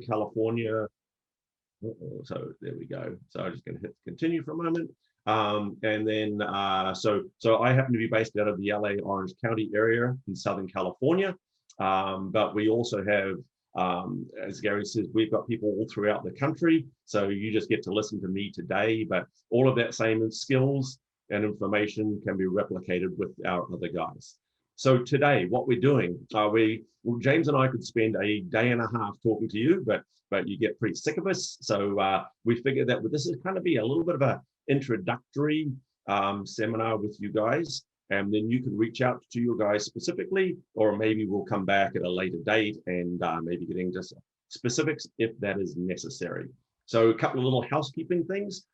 California. So there we go. So I'm just going to hit continue for a moment. And then, so I happen to be based out of the LA Orange County area in Southern California. But we also have, as Gary says, we've got people all throughout the country. So you just get to listen to me today, but all of that same skills and information can be replicated with our other guys. So today, what we're doing, James and I could spend a day and a half talking to you, but you get pretty sick of us. So we figured that this is kind of be a little bit of a introductory seminar with you guys, and then you can reach out to your guys specifically, or maybe we'll come back at a later date and maybe get into specifics if that is necessary. So a couple of little housekeeping things.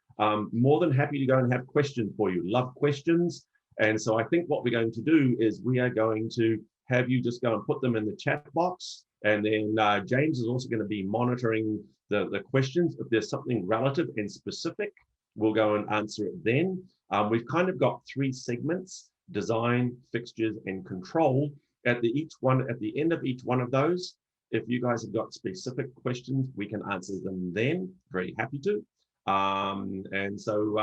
More than happy to go and have questions for you. Love questions. And so I think what we're going to do is we are going to have you just go and put them in the chat box. And then James is also going to be monitoring the questions. If there's something relative and specific, we'll go and answer it then. We've kind of got 3 segments: design, fixtures, and control. At the end of each one of those, if you guys have got specific questions, we can answer them then. Very happy to. And so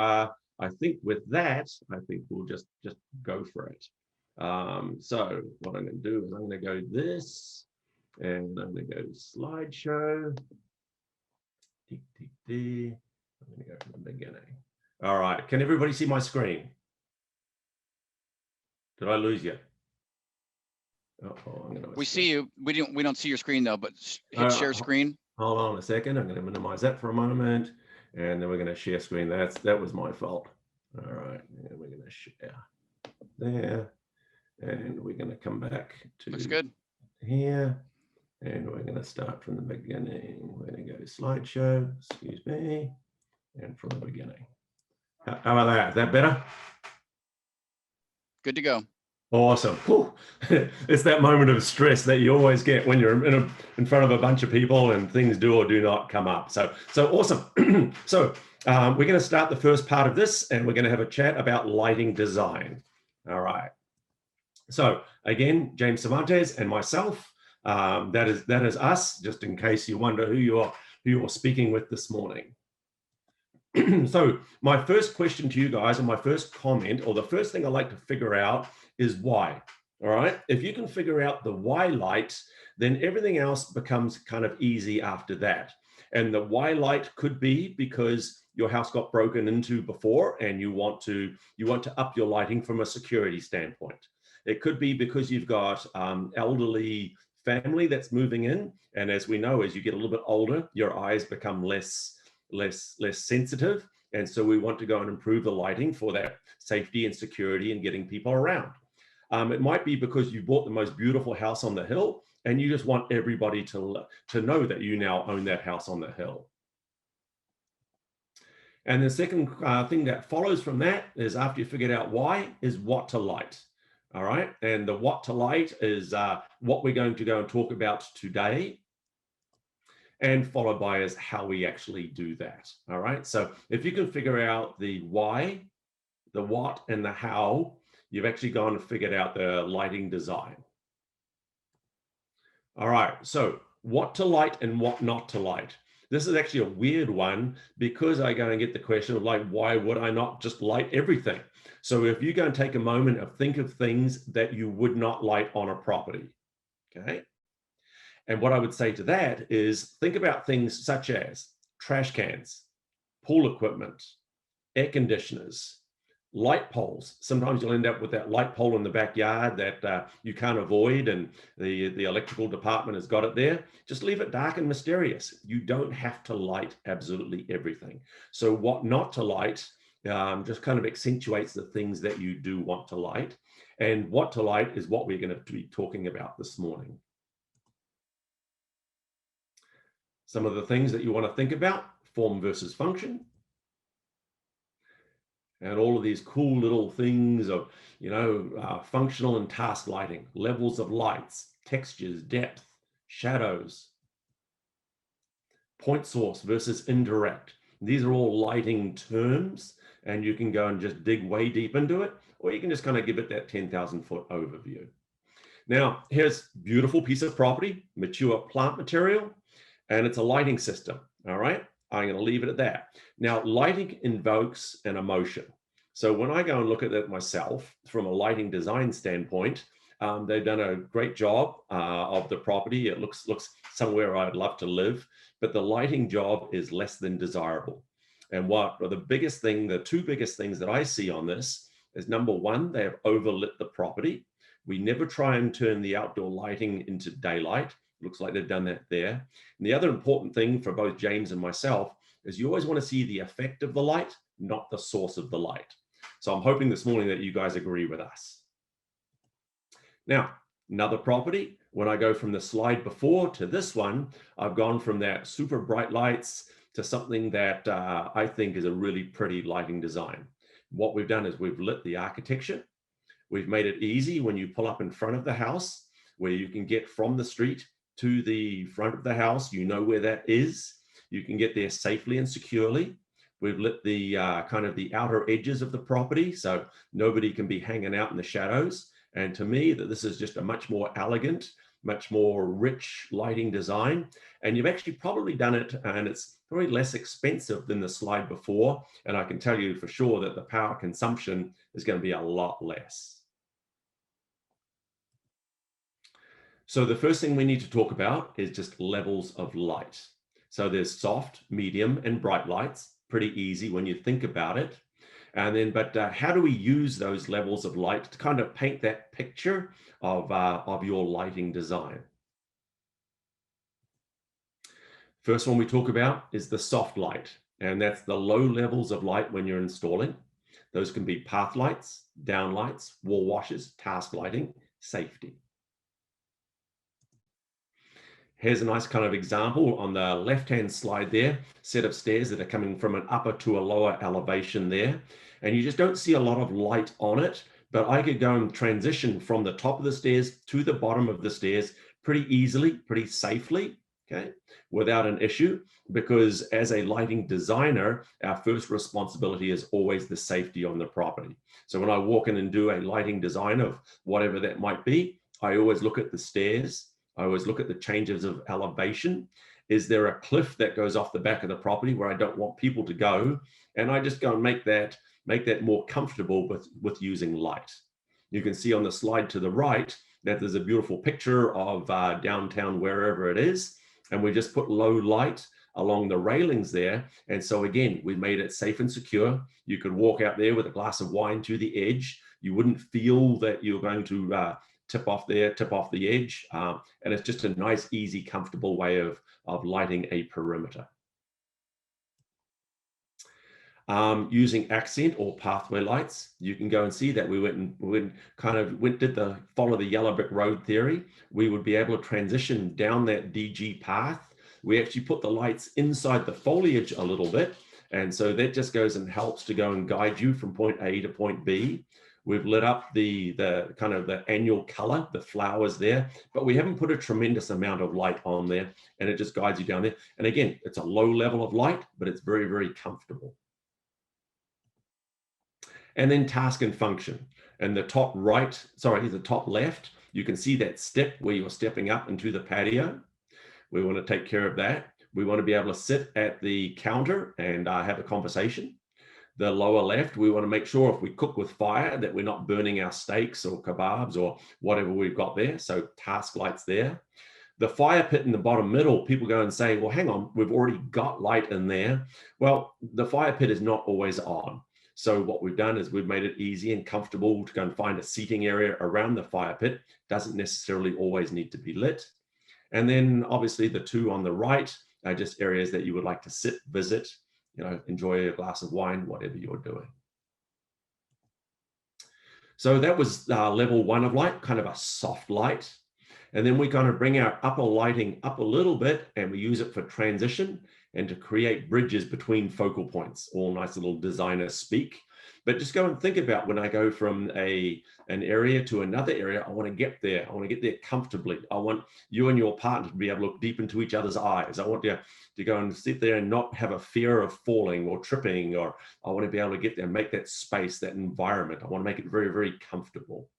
I think with that, I think we'll just go for it. So what I'm going to do is I'm going to go this, and I'm going to go to slideshow. I'm going to go from the beginning. All right. Can everybody see my screen? Did I lose you? We see you. We don't see your screen though, but hit share screen. Hold on a second. I'm going to minimize that for a moment, and then we're going to share screen. That was my fault. All right. And we're going to share there, and we're going to come back to looks good here, and we're going to start from the beginning. We're going to go to slideshow. Excuse me, and from the beginning. How about that? Is that better? Good to go. Awesome. It's that moment of stress that you always get when you're in front of a bunch of people and things do or do not come up. So awesome. So we're going to start the first part of this, and we're going to have a chat about lighting design. All right. So again, James Cervantes and myself. That is us. Just in case you wonder who you're speaking with this morning. So my first question to you guys, or my first comment, or the first thing I like to figure out is why. All right. If you can figure out the why light, then everything else becomes kind of easy after that. And the why light could be because your house got broken into before and you want to up your lighting from a security standpoint. It could be because you've got elderly family that's moving in. And as we know, as you get a little bit older, your eyes become less sensitive. And so we want to go and improve the lighting for that safety and security and getting people around. It might be because you bought the most beautiful house on the hill and you just want everybody to know that you now own that house on the hill. And the second thing that follows from that is, after you figured out why, is what to light. All right. And the what to light is what we're going to go and talk about today. And followed by is how we actually do that. All right. So if you can figure out the why, the what, and the how, you've actually gone and figured out the lighting design. All right. So what to light and what not to light. This is actually a weird one, because I go and get the question of, like, why would I not just light everything? So if you go and take a moment of think of things that you would not light on a property. Okay. And what I would say to that is, think about things such as trash cans, pool equipment, air conditioners, light poles. Sometimes you'll end up with that light pole in the backyard that you can't avoid, and the electrical department has got it there. Just leave it dark and mysterious. You don't have to light absolutely everything. So what not to light just kind of accentuates the things that you do want to light. And what to light is what we're going to be talking about this morning. Some of the things that you want to think about: form versus function. And all of these cool little things of, functional and task lighting, levels of lights, textures, depth, shadows, point source versus indirect. These are all lighting terms, and you can go and just dig way deep into it, or you can just kind of give it that 10,000-foot overview. Now, here's a beautiful piece of property, mature plant material. and it's a lighting system. All right, I'm going to leave it at that. Now, lighting invokes an emotion. So when I go and look at it myself from a lighting design standpoint, they've done a great job of the property. It looks somewhere I'd love to live, but the lighting job is less than desirable. And what are the biggest thing, the two biggest things that I see on this is, number one, they have overlit the property. We never try and turn the outdoor lighting into daylight. Looks like they've done that there. And the other important thing for both James and myself is you always want to see the effect of the light, not the source of the light. So I'm hoping this morning that you guys agree with us. Now, another property, when I go from the slide before to this one, I've gone from that super bright lights to something that I think is a really pretty lighting design. What we've done is we've lit the architecture. We've made it easy when you pull up in front of the house, where you can get from the street to the front of the house. You know where that is. You can get there safely and securely. We've lit the kind of the outer edges of the property, so nobody can be hanging out in the shadows. And to me, that this is just a much more elegant, much more rich lighting design. And you've actually probably done it, and it's probably less expensive than the slide before. And I can tell you for sure that the power consumption is going to be a lot less. So the first thing we need to talk about is just levels of light. So there's soft, medium, and bright lights. Pretty easy when you think about it. And then, but how do we use those levels of light to kind of paint that picture of your lighting design? First one we talk about is the soft light, and that's the low levels of light when you're installing. Those can be path lights, down lights, wall washes, task lighting, safety. Here's a nice kind of example on the left-hand slide there, set of stairs that are coming from an upper to a lower elevation there. And you just don't see a lot of light on it, but I could go and transition from the top of the stairs to the bottom of the stairs pretty easily, pretty safely, okay, without an issue, because as a lighting designer, our first responsibility is always the safety on the property. So when I walk in and do a lighting design of whatever that might be, I always look at the stairs. I always look at the changes of elevation. Is there a cliff that goes off the back of the property where I don't want people to go? And I just go and make that more comfortable with using light. You can see on the slide to the right that there's a beautiful picture of downtown, wherever it is. And we just put low light along the railings there. And so again, we made it safe and secure. You could walk out there with a glass of wine to the edge. You wouldn't feel that you're going to tip off the edge. And it's just a nice, easy, comfortable way of lighting a perimeter. Using accent or pathway lights, you can go and see that we did the follow the yellow brick road theory. We would be able to transition down that DG path. We actually put the lights inside the foliage a little bit. And so that just goes and helps to go and guide you from point A to point B. We've lit up the kind of the annual color, the flowers there, but we haven't put a tremendous amount of light on there, and it just guides you down there. And again, it's a low level of light, but it's very, very comfortable. And then task and function. And the top left, you can see that step where you're stepping up into the patio. We want to take care of that. We want to be able to sit at the counter and have a conversation. The lower left, we want to make sure if we cook with fire that we're not burning our steaks or kebabs or whatever we've got there. So task lights there. The fire pit in the bottom middle, people go and say, well, hang on, we've already got light in there. Well, the fire pit is not always on. So what we've done is we've made it easy and comfortable to go and find a seating area around the fire pit. Doesn't necessarily always need to be lit. And then obviously the two on the right are just areas that you would like to sit, visit, enjoy a glass of wine, whatever you're doing. So that was level 1 of light, kind of a soft light. And then we kind of bring our upper lighting up a little bit, and we use it for transition and to create bridges between focal points, all nice little designer speak. But just go and think about when I go from an area to another area, I want to get there. I want to get there comfortably. I want you and your partner to be able to look deep into each other's eyes. I want you to go and sit there and not have a fear of falling or tripping, or I want to be able to get there and make that space, that environment. I want to make it very, very comfortable.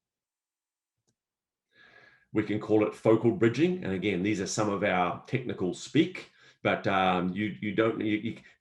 We can call it focal bridging. And again, these are some of our technical speak. but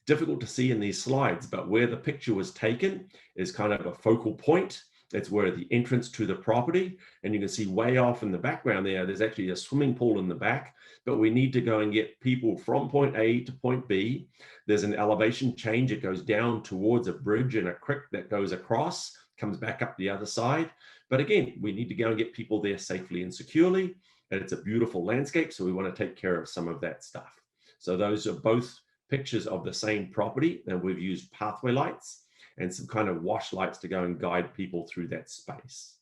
difficult to see in these slides, but where the picture was taken is kind of a focal point. It's where the entrance to the property, and you can see way off in the background there's actually a swimming pool in the back, but we need to go and get people from point A to point B. There's an elevation change. It goes down towards a bridge and a creek that goes across, comes back up the other side. But again, we need to go and get people there safely and securely. And it's a beautiful landscape, so we want to take care of some of that stuff. So those are both pictures of the same property, and we've used pathway lights and some kind of wash lights to go and guide people through that space.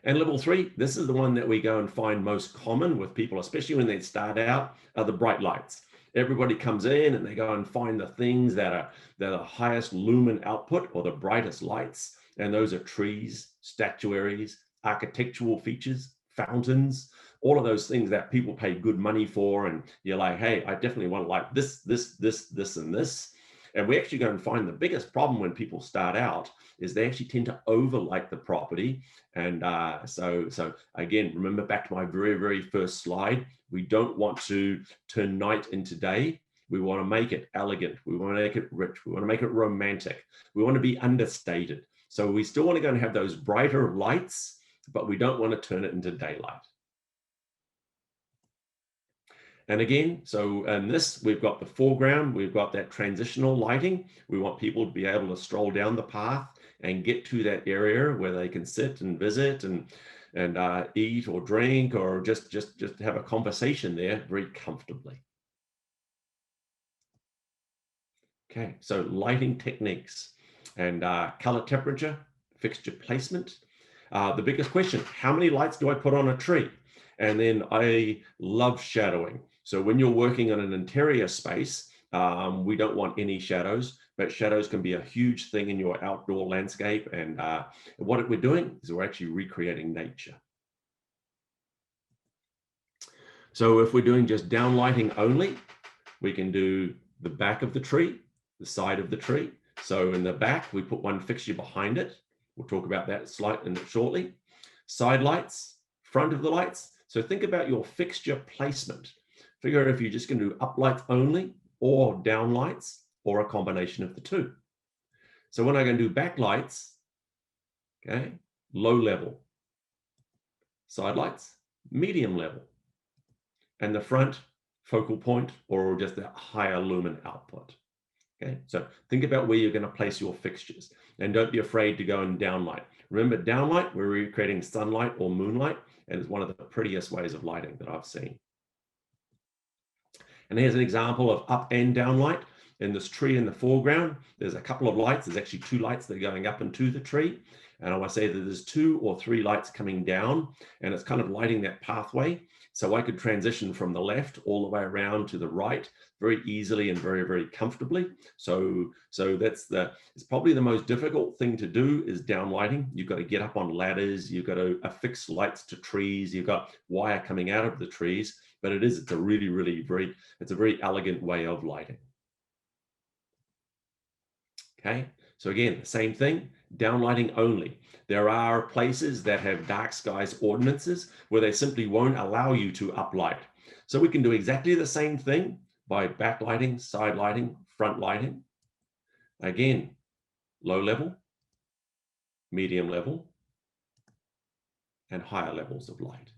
And level 3, this is the one that we go and find most common with people, especially when they start out, are the bright lights. Everybody comes in and they go and find the things that are the highest lumen output or the brightest lights. And those are trees, statuaries, architectural features, fountains, all of those things that people pay good money for. And you're like, hey, I definitely want to like this, and this. And we actually go and find the biggest problem when people start out is they actually tend to overlight the property. And so again, remember back to my very, very first slide, we don't want to turn night into day. We want to make it elegant. We want to make it rich. We want to make it romantic. We want to be understated. So we still want to go and have those brighter lights, but we don't want to turn it into daylight. And again, so in this, we've got the foreground, we've got that transitional lighting. We want people to be able to stroll down the path and get to that area where they can sit and visit and eat or drink or just have a conversation there very comfortably. Okay, so lighting techniques and color temperature, fixture placement. The biggest question, how many lights do I put on a tree? And then I love shadowing. So when you're working on an interior space, we don't want any shadows, but shadows can be a huge thing in your outdoor landscape. And what we're doing is we're actually recreating nature. So if we're doing just downlighting only, we can do the back of the tree, the side of the tree. So in the back, we put one fixture behind it. We'll talk about that shortly. Side lights, front of the lights. So think about your fixture placement. Figure out if you're just going to do up lights only or down lights or a combination of the two. So when I'm going to do back lights, okay, low level. Side lights, medium level. And the front, focal point or just a higher lumen output. Okay, so think about where you're going to place your fixtures and don't be afraid to go and downlight. Remember, downlight, we're recreating sunlight or moonlight, and it's one of the prettiest ways of lighting that I've seen. And here's an example of up and down light. In this tree in the foreground, there's a couple of lights. There's actually 2 lights that are going up into the tree. And I want to say that there's 2 or 3 lights coming down, and it's kind of lighting that pathway. So I could transition from the left all the way around to the right very easily and very, very comfortably. So it's probably the most difficult thing to do is downlighting. You've got to get up on ladders. You've got to affix lights to trees. You've got wire coming out of the trees, but it's a really, really it's a very elegant way of lighting. Okay, so again, same thing, downlighting only. There are places that have dark skies ordinances where they simply won't allow you to uplight. So we can do exactly the same thing by backlighting, side lighting, front lighting. Again, low level, medium level, and higher levels of light.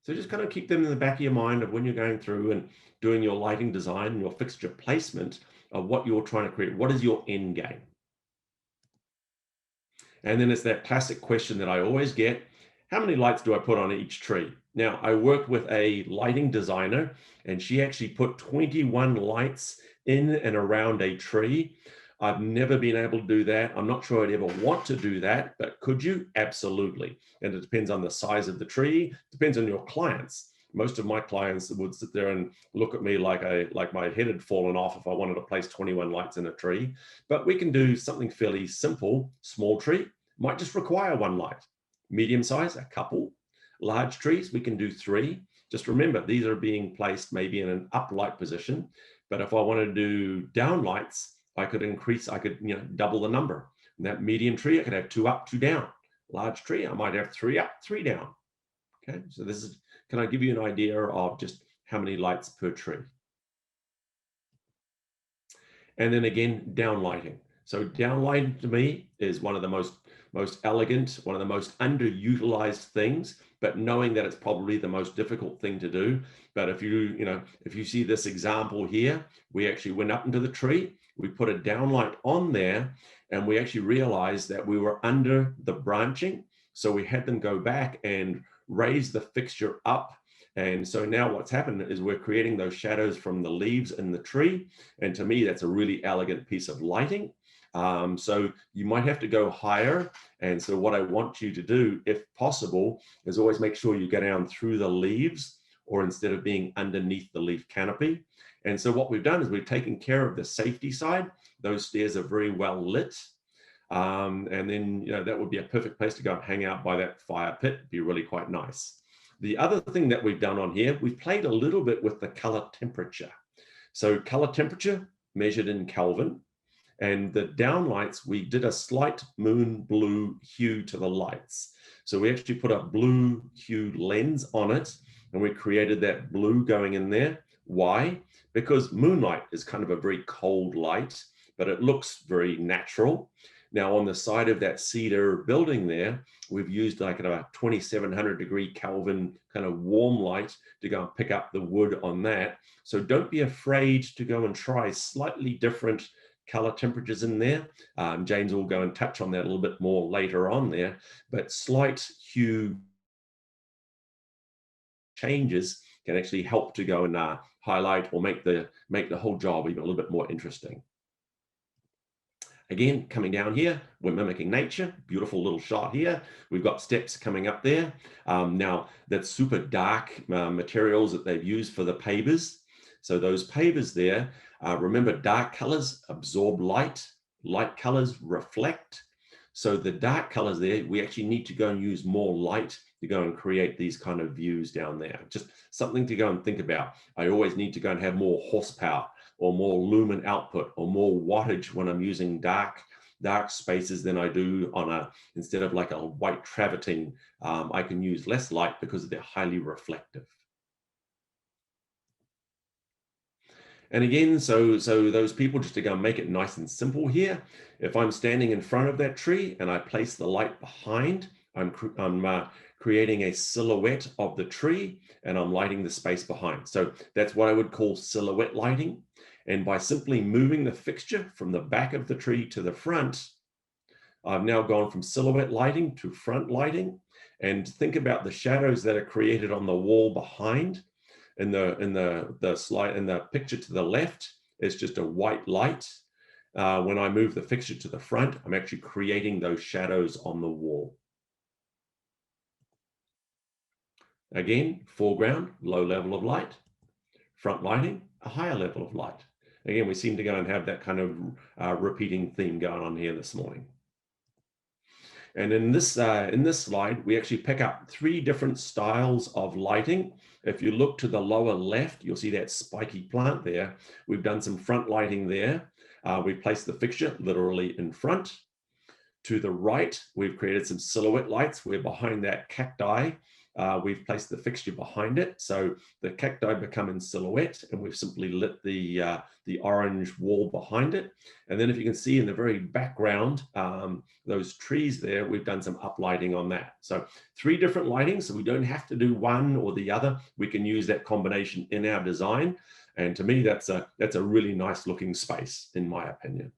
So just kind of keep them in the back of your mind of when you're going through and doing your lighting design and your fixture placement of what you're trying to create. What is your end game? And then it's that classic question that I always get, how many lights do I put on each tree? Now, I worked with a lighting designer, and she actually put 21 lights in and around a tree. I've never been able to do that. I'm not sure I'd ever want to do that, but could you? Absolutely. And it depends on the size of the tree, depends on your clients. Most of my clients would sit there and look at me like my head had fallen off if I wanted to place 21 lights in a tree. But we can do something fairly simple. Small tree might just require 1 light. Medium size, a couple. Large trees, we can do 3. Just remember, these are being placed maybe in an uplight position. But if I wanted to do down lights, I could double the number. In that medium tree, I could have 2 up, 2 down. Large tree, I might have 3 up, 3 down. Okay, so this is, can I give you an idea of just how many lights per tree. And then again, downlighting. So downlighting to me is one of the most elegant, one of the most underutilized things, but knowing that it's probably the most difficult thing to do. But if you see this example here, we actually went up into the tree, we put a downlight on there, and we actually realized that we were under the branching. So we had them go back and raise the fixture up. And so now what's happened is we're creating those shadows from the leaves in the tree. And to me, that's a really elegant piece of lighting. So you might have to go higher. And so what I want you to do, if possible, is always make sure you go down through the leaves, or instead of being underneath the leaf canopy. And so what we've done is we've taken care of the safety side. Those stairs are very well lit. And then, that would be a perfect place to go and hang out by that fire pit. It'd be really quite nice. The other thing that we've done on here, we've played a little bit with the color temperature. So color temperature measured in Kelvin, and the downlights, we did a slight moon blue hue to the lights. So we actually put a blue hue lens on it, and we created that blue going in there. Why? Because moonlight is kind of a very cold light, but it looks very natural. Now on the side of that cedar building there, we've used like a 2700 degree Kelvin kind of warm light to go and pick up the wood on that. So don't be afraid to go and try slightly different color temperatures in there. James will go and touch on that a little bit more later on there, but slight hue changes can actually help to go and highlight or make the whole job even a little bit more interesting. Again, coming down here, we're mimicking nature. Beautiful little shot here. We've got steps coming up there. Now, that's super dark materials that they've used for the pavers. So those pavers there, remember, dark colors absorb light. Light colors reflect. So the dark colors there, we actually need to go and use more light to go and create these kind of views down there. Just something to go and think about. I always need to go and have more horsepower, or more lumen output, or more wattage when I'm using dark spaces than I do on instead of like a white travertine, I can use less light because they're highly reflective. And again, so those people, just to go and make it nice and simple here, if I'm standing in front of that tree and I place the light behind, I'm creating a silhouette of the tree, and I'm lighting the space behind. So that's what I would call silhouette lighting. And by simply moving the fixture from the back of the tree to the front, I've now gone from silhouette lighting to front lighting. And think about the shadows that are created on the wall behind. In the slide, in the picture to the left, it's just a white light. When I move the fixture to the front, I'm actually creating those shadows on the wall. Again, foreground, low level of light. Front lighting, a higher level of light. Again, we seem to go and have that kind of repeating theme going on here this morning. And in this slide, we actually pick up 3 different styles of lighting. If you look to the lower left, you'll see that spiky plant there. We've done some front lighting there. We've placed the fixture literally in front. To the right, we've created some silhouette lights where behind that cacti, we've placed the fixture behind it. So the cacti become in silhouette, and we've simply lit the orange wall behind it. And then if you can see in the very background, those trees there, we've done some uplighting on that. So 3 different lightings, so we don't have to do one or the other. We can use that combination in our design. And to me, that's a really nice looking space, in my opinion.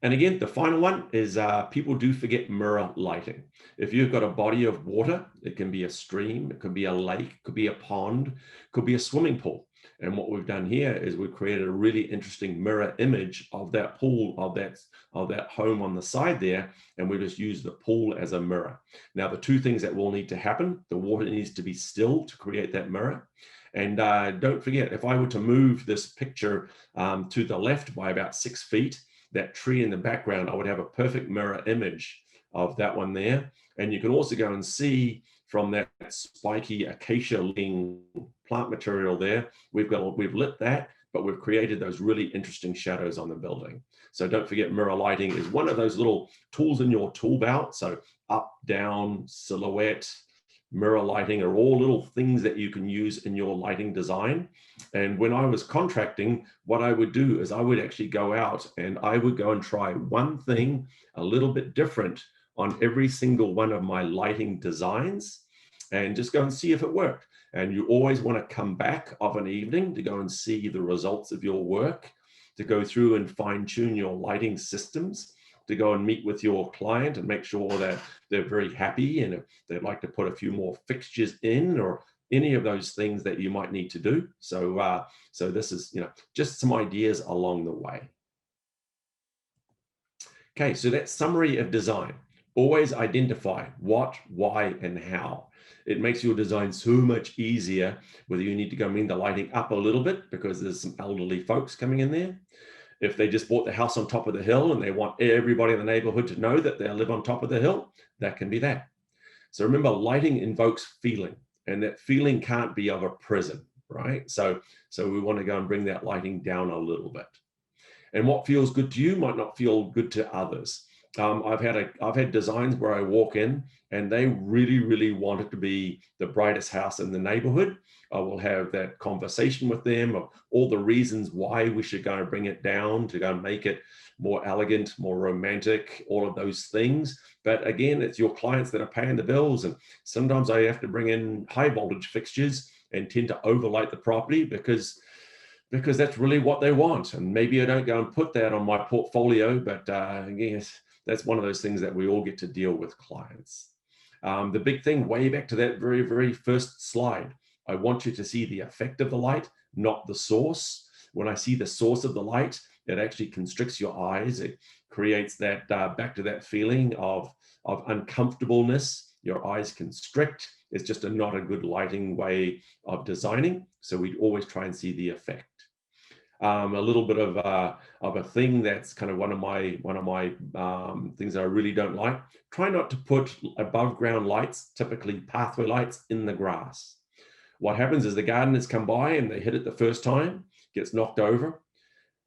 And again, the final one is people do forget mirror lighting. If you've got a body of water, it can be a stream, it could be a lake, it could be a pond, it could be a swimming pool. And what we've done here is we've created a really interesting mirror image of that pool, of that home on the side there, and we just use the pool as a mirror. Now, the 2 things that will need to happen, the water needs to be still to create that mirror. And don't forget, if I were to move this picture to the left by about 6 feet, that tree in the background, I would have a perfect mirror image of that one there. And you can also go and see from that spiky acacia looking plant material there, we've lit that, but we've created those really interesting shadows on the building. So don't forget, mirror lighting is one of those little tools in your tool belt. So up, down, silhouette, mirror lighting are all little things that you can use in your lighting design. And when I was contracting, what I would do is I would actually go out and I would go and try one thing a little bit different on every single one of my lighting designs and just go and see if it worked. And you always want to come back of an evening to go and see the results of your work, to go through and fine tune your lighting systems, to go and meet with your client and make sure that they're very happy, and if they'd like to put a few more fixtures in or any of those things that you might need to do. So, so this is, just some ideas along the way. Okay, so that summary of design. Always identify what, why, and how. It makes your design so much easier, whether you need to go bring the lighting up a little bit because there's some elderly folks coming in there. If they just bought the house on top of the hill and they want everybody in the neighborhood to know that they live on top of the hill, that can be that. So remember, lighting invokes feeling, and that feeling can't be of a prison, right? So we want to go and bring that lighting down a little bit. And what feels good to you might not feel good to others. I've had designs where I walk in and they really, really want it to be the brightest house in the neighborhood. I will have that conversation with them of all the reasons why we should go and bring it down to go and make it more elegant, more romantic, all of those things. But again, it's your clients that are paying the bills. And sometimes I have to bring in high voltage fixtures and tend to overlight the property because that's really what they want. And maybe I don't go and put that on my portfolio, but yes, that's one of those things that we all get to deal with clients. The big thing, way back to that very, very first slide, I want you to see the effect of the light, not the source. When I see the source of the light, it actually constricts your eyes. It creates that, back to that feeling of uncomfortableness. Your eyes constrict. It's just not a good lighting way of designing. So we always try and see the effect. A little bit of a thing that's kind of one of my things that I really don't like. Try not to put above ground lights, typically pathway lights, in the grass. What happens is the gardeners come by and they hit it the first time, gets knocked over.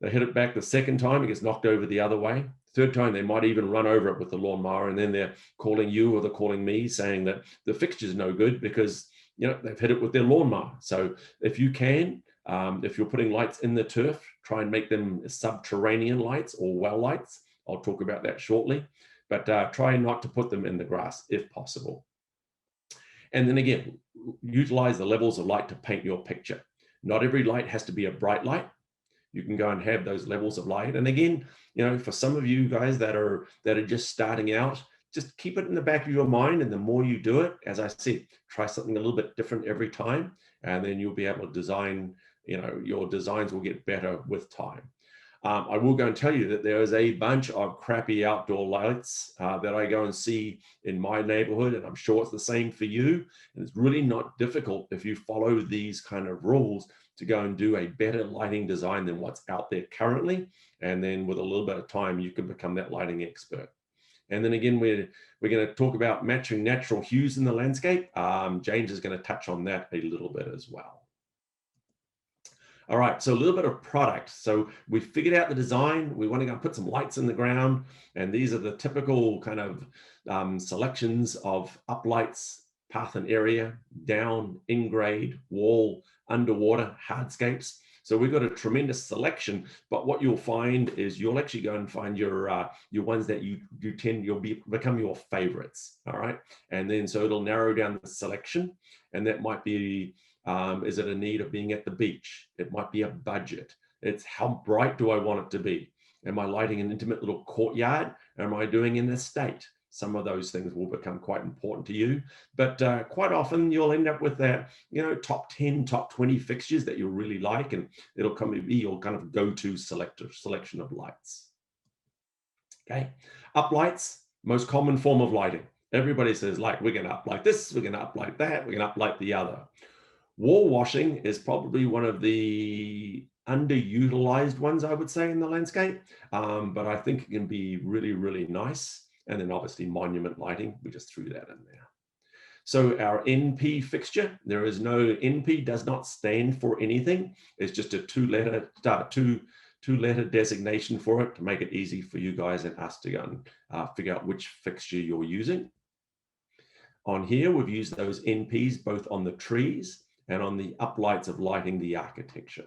They hit it back the second time, it gets knocked over the other way. Third time, they might even run over it with the lawnmower, and then they're calling you or they're calling me saying that the fixture's no good because they've hit it with their lawnmower. So if you can, if you're putting lights in the turf, try and make them subterranean lights or well lights. I'll talk about that shortly, but try not to put them in the grass if possible. And then again, utilize the levels of light to paint your picture. Not every light has to be a bright light. You can go and have those levels of light. And again, for some of you guys that are just starting out, just keep it in the back of your mind. And the more you do it, as I said, try something a little bit different every time. And then you'll be able to design, your designs will get better with time. I will go and tell you that there is a bunch of crappy outdoor lights that I go and see in my neighborhood, and I'm sure it's the same for you. And it's really not difficult if you follow these kind of rules to go and do a better lighting design than what's out there currently. And then with a little bit of time, you can become that lighting expert. And then again, we're going to talk about matching natural hues in the landscape. James is going to touch on that a little bit as well. All right, so a little bit of product. So we figured out the design. We want to go and put some lights in the ground. And these are the typical kind of selections of uplights, path and area, down, in grade, wall, underwater, hardscapes. So we've got a tremendous selection, but what you'll find is you'll actually go and find your ones that you'll become your favorites, all right? And then so it'll narrow down the selection, and that might be, is it a need of being at the beach? It might be a budget. It's how bright do I want it to be? Am I lighting an intimate little courtyard? Am I doing an estate? Some of those things will become quite important to you, but quite often you'll end up with that, top 10, top 20 fixtures that you'll really like, and it'll be your kind of go-to selection of lights. Okay, uplights, most common form of lighting. Everybody says, like, we're going to uplight this, we're going to uplight that, we're going to uplight the other. Wall washing is probably one of the underutilized ones, I would say, in the landscape, but I think it can be really, really nice. And then obviously monument lighting, we just threw that in there. So our NP fixture, there is no, NP does not stand for anything. It's just a two-letter designation for it to make it easy for you guys and us to go and figure out which fixture you're using. On here, we've used those NPs both on the trees and on the uplights of lighting the architecture.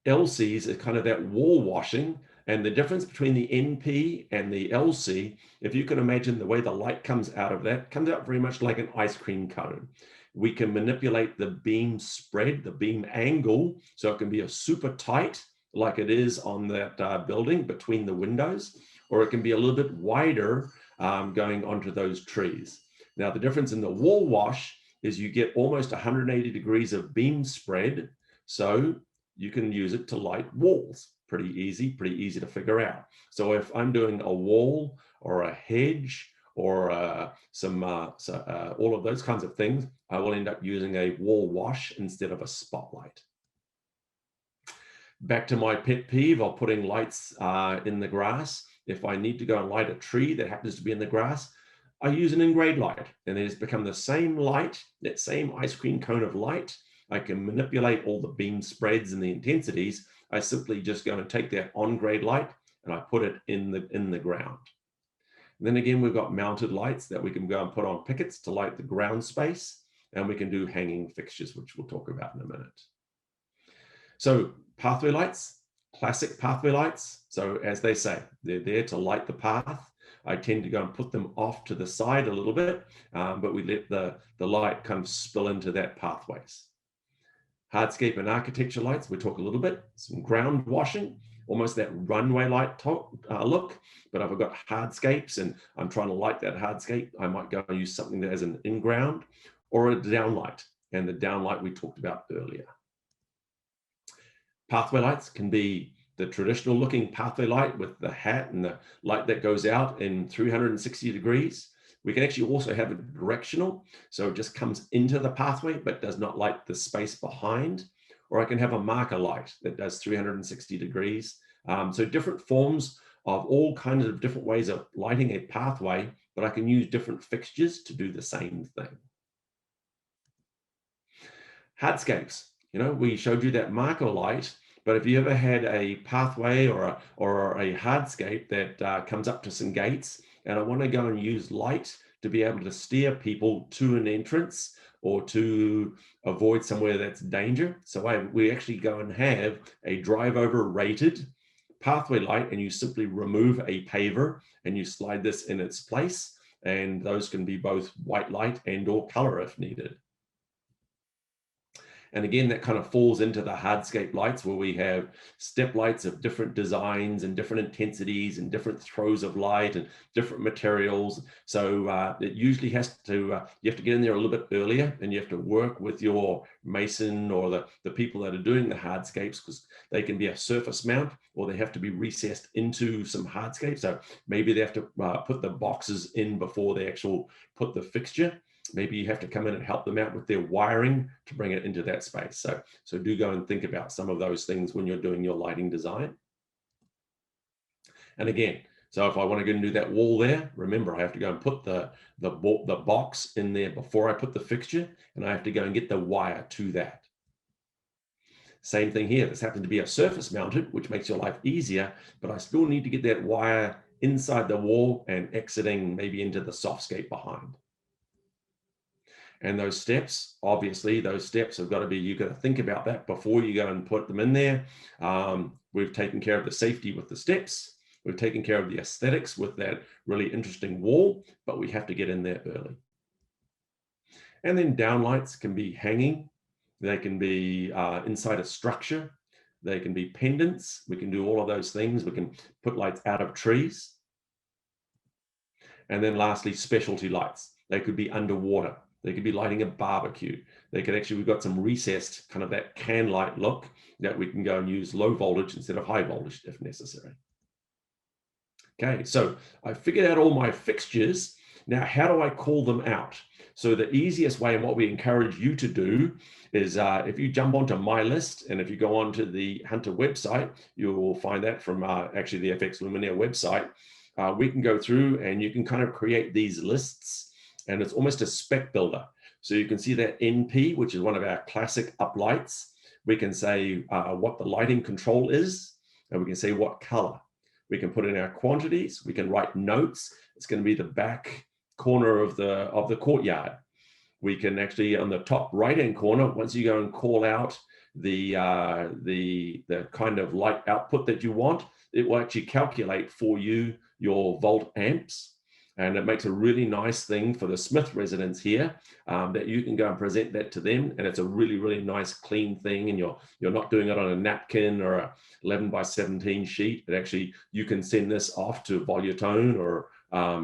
LCs is kind of that wall washing, and the difference between the NP and the LC, if you can imagine the way the light comes out of that, comes out very much like an ice cream cone. We can manipulate the beam spread, the beam angle, so it can be a super tight, like it is on that building between the windows, or it can be a little bit wider going onto those trees. Now, the difference in the wall wash is you get almost 180 degrees of beam spread, so you can use it to light walls. Pretty easy to figure out. So if I'm doing a wall or a hedge or all of those kinds of things, I will end up using a wall wash instead of a spotlight. Back to my pet peeve of putting lights in the grass. If I need to go and light a tree that happens to be in the grass, I use an in-grade light, and it has become the same light, that same ice cream cone of light. I can manipulate all the beam spreads and the intensities. I simply just go and take that on-grade light and I put it in the ground. And then again, we've got mounted lights that we can go and put on pickets to light the ground space, and we can do hanging fixtures, which we'll talk about in a minute. So pathway lights, classic pathway lights. So as they say, they're there to light the path. I tend to go and put them off to the side a little bit, but we let the light kind of spill into that pathways. Hardscape and architecture lights, we talk a little bit, some ground washing, almost that runway light look. But if I've got hardscapes and I'm trying to light that hardscape, I might go and use something that has an in-ground or a downlight. And the downlight we talked about earlier. Pathway lights can be the traditional looking pathway light with the hat and the light that goes out in 360 degrees. We can actually also have it directional, so it just comes into the pathway but does not light the space behind. Or I can have a marker light that does 360 degrees. So different forms of all kinds of different ways of lighting a pathway, but I can use different fixtures to do the same thing. Hardscapes, we showed you that marker light, but if you ever had a pathway or a hardscape that comes up to some gates, and I want to go and use light to be able to steer people to an entrance or to avoid somewhere that's danger. So we actually go and have a drive over rated pathway light, and you simply remove a paver and you slide this in its place. And those can be both white light and or color if needed. And again, that kind of falls into the hardscape lights where we have step lights of different designs and different intensities and different throws of light and different materials. So it usually has to, you have to get in there a little bit earlier, and you have to work with your mason or the people that are doing the hardscapes, because they can be a surface mount or they have to be recessed into some hardscape. So maybe they have to put the boxes in before they actually put the fixture. Maybe you have to come in and help them out with their wiring to bring it into that space. So do go and think about some of those things when you're doing your lighting design. And again, so if I want to go and do that wall there, remember I have to go and put the box in there before I put the fixture, and I have to go and get the wire to that. Same thing here. This happens to be a surface mounted, which makes your life easier, but I still need to get that wire inside the wall and exiting maybe into the softscape behind. And those steps, obviously, those steps have got to be, you've got to think about that before you go and put them in there. We've taken care of the safety with the steps. We've taken care of the aesthetics with that really interesting wall, but we have to get in there early. And then downlights can be hanging. They can be inside a structure. They can be pendants. We can do all of those things. We can put lights out of trees. And then lastly, specialty lights. They could be underwater. They could be lighting a barbecue. They could actually, we've got some recessed kind of that can light look that we can go and use low voltage instead of high voltage if necessary. Okay, so I figured out all my fixtures. Now, how do I call them out? So the easiest way, and what we encourage you to do, is if you jump onto my list, and if you go onto the Hunter website, you will find that from actually the FX Luminaire website. We can go through and you can kind of create these lists. And it's almost a spec builder. So you can see that NP, which is one of our classic uplights. We can say what the lighting control is, and we can say what color. We can put in our quantities. We can write notes. It's going to be the back corner of the courtyard. We can actually, on the top right-hand corner, once you go and call out the kind of light output that you want, it will actually calculate for you your volt amps. And it makes a really nice thing for the Smith residents here, that you can go and present that to them. And it's a really, really nice, clean thing. And you're not doing it on a napkin or a 11 by 17 sheet. It actually, you can send this off to Volutone or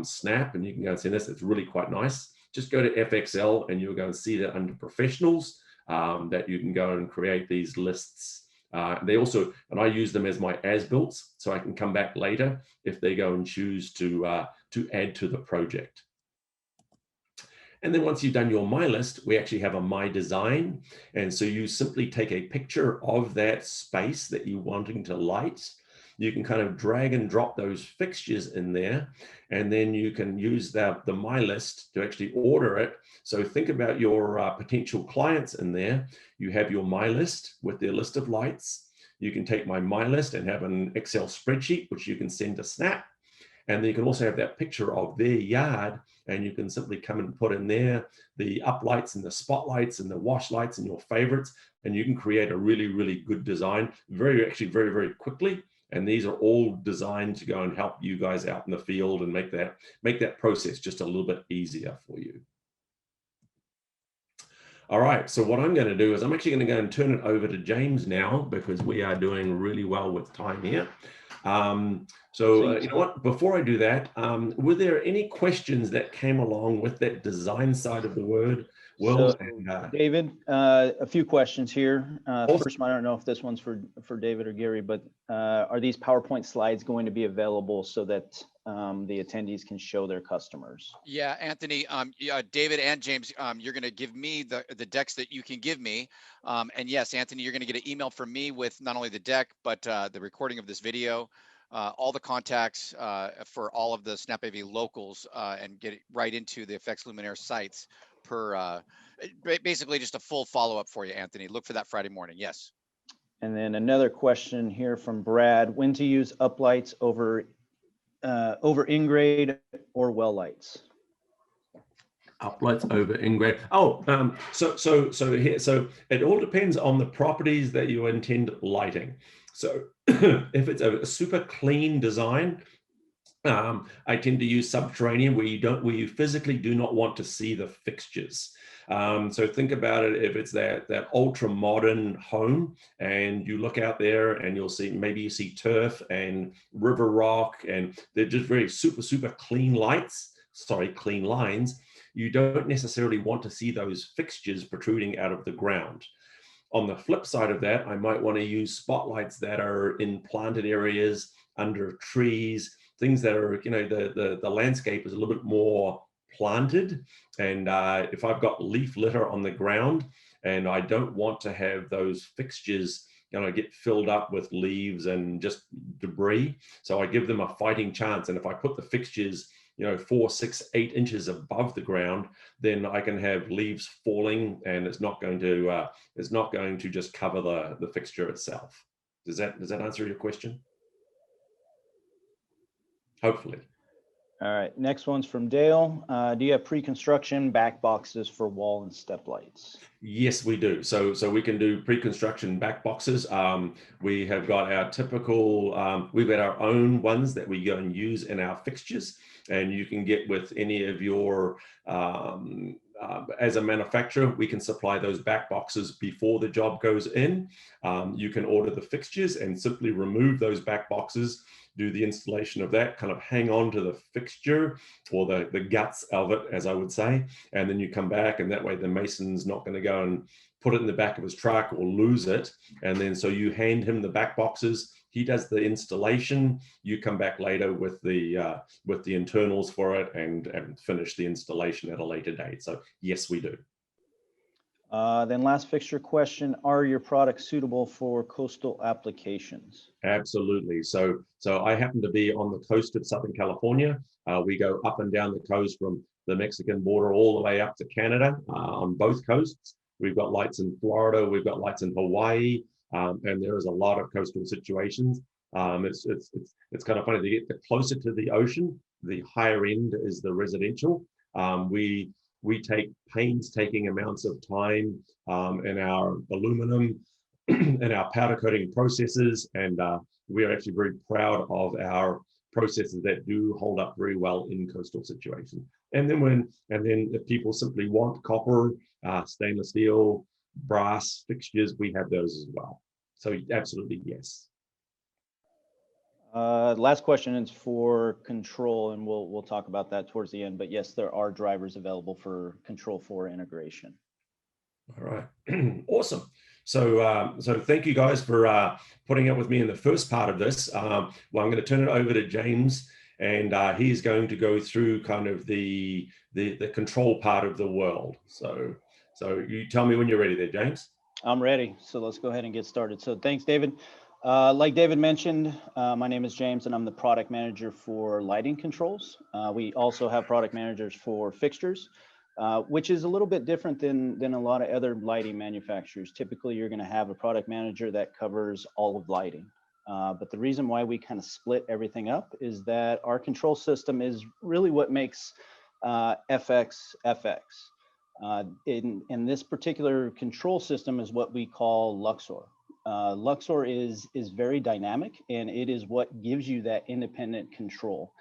Snap, and you can go and send this. It's really quite nice. Just go to FXL and you'll go and see that under professionals, that you can go and create these lists. They also, and I use them as my as-builts, so I can come back later if they go and choose to add to the project. And then once you've done your My List, we actually have a My Design. And so you simply take a picture of that space that you're wanting to light. You can kind of drag and drop those fixtures in there, and then you can use the My List to actually order it. So think about your potential clients in there. You have your My List with their list of lights. You can take My List and have an Excel spreadsheet, which you can send to Snap. And then you can also have that picture of their yard, and you can simply come and put in there the up lights and the spotlights and the wash lights and your favorites, and you can create a really, really good design actually very, very quickly. And these are all designed to go and help you guys out in the field and make that process just a little bit easier for you. All right, so what I'm going to do is I'm actually going to go and turn it over to James now, because we are doing really well with time here. You know what, before I do that, were there any questions that came along with that design side of the word? Well, David, a few questions here. Awesome. First one, I don't know if this one's for David or Gary, but are these PowerPoint slides going to be available so that the attendees can show their customers? Yeah, Anthony, David and James, you're going to give me the decks that you can give me. And yes, Anthony, you're going to get an email from me with not only the deck, but the recording of this video, all the contacts for all of the SnapAV locals, and get it right into the FX Luminaire sites per basically just a full follow-up for you, Anthony. Look for that Friday morning. Yes. And then another question here from Brad: when to use uplights over in-grade or well lights? Uplights over in-grade. Oh, so it all depends on the properties that you intend lighting. So if it's a super clean design, I tend to use subterranean, where you physically do not want to see the fixtures. So think about it, if it's that ultra modern home and you look out there and you'll see, maybe you see turf and river rock, and they're just very super clean clean lines. You don't necessarily want to see those fixtures protruding out of the ground. On the flip side of that, I might want to use spotlights that are in planted areas, under trees, things that are, you know, the landscape is a little bit more planted. And if I've got leaf litter on the ground and I don't want to have those fixtures, you know, get filled up with leaves and just debris, so I give them a fighting chance. And if I put the fixtures, you know, 4, 6, 8 inches above the ground, then I can have leaves falling, and it's not going to just cover the fixture itself. Does that answer your question? Hopefully. All right, next one's from Dale. Do you have pre-construction back boxes for wall and step lights? Yes, we do. So we can do pre-construction back boxes. We have got our typical, we've got our own ones that we go and use in our fixtures, and you can get with any of your, as a manufacturer, we can supply those back boxes before the job goes in. You can order the fixtures and simply remove those back boxes, do the installation of that, kind of hang on to the fixture or the guts of it, as I would say, and then you come back, and that way the mason's not going to go and put it in the back of his truck or lose it. And then so you hand him the back boxes, he does the installation, you come back later with the internals for it and finish the installation at a later date. So yes, we do. Then last fixture question: are your products suitable for coastal applications? Absolutely. So I happen to be on the coast of Southern California. We go up and down the coast from the Mexican border all the way up to Canada, on both coasts. We've got lights in Florida, we've got lights in Hawaii, and there is a lot of coastal situations. It's kind of funny, to get closer to the ocean, the higher end is the residential. We take painstaking amounts of time in our aluminum and our powder coating processes, and we are actually very proud of our processes that do hold up very well in coastal situations. And then if people simply want copper, stainless steel, brass fixtures, we have those as well. So absolutely, yes. Last question is for control, and we'll talk about that towards the end. But yes, there are drivers available for Control 4 integration. All right, awesome. So thank you guys for putting up with me in the first part of this. Well, I'm going to turn it over to James, and he's going to go through kind of the control part of the world. So you tell me when you're ready there, James. I'm ready. So let's go ahead and get started. So thanks, David. Like David mentioned, my name is James, and I'm the product manager for lighting controls. We also have product managers for fixtures, which is a little bit different than a lot of other lighting manufacturers. Typically, you're going to have a product manager that covers all of lighting. But the reason why we kind of split everything up is that our control system is really what makes FX FX. In this particular control system is what we call Luxor. Luxor is very dynamic, and it is what gives you that independent control.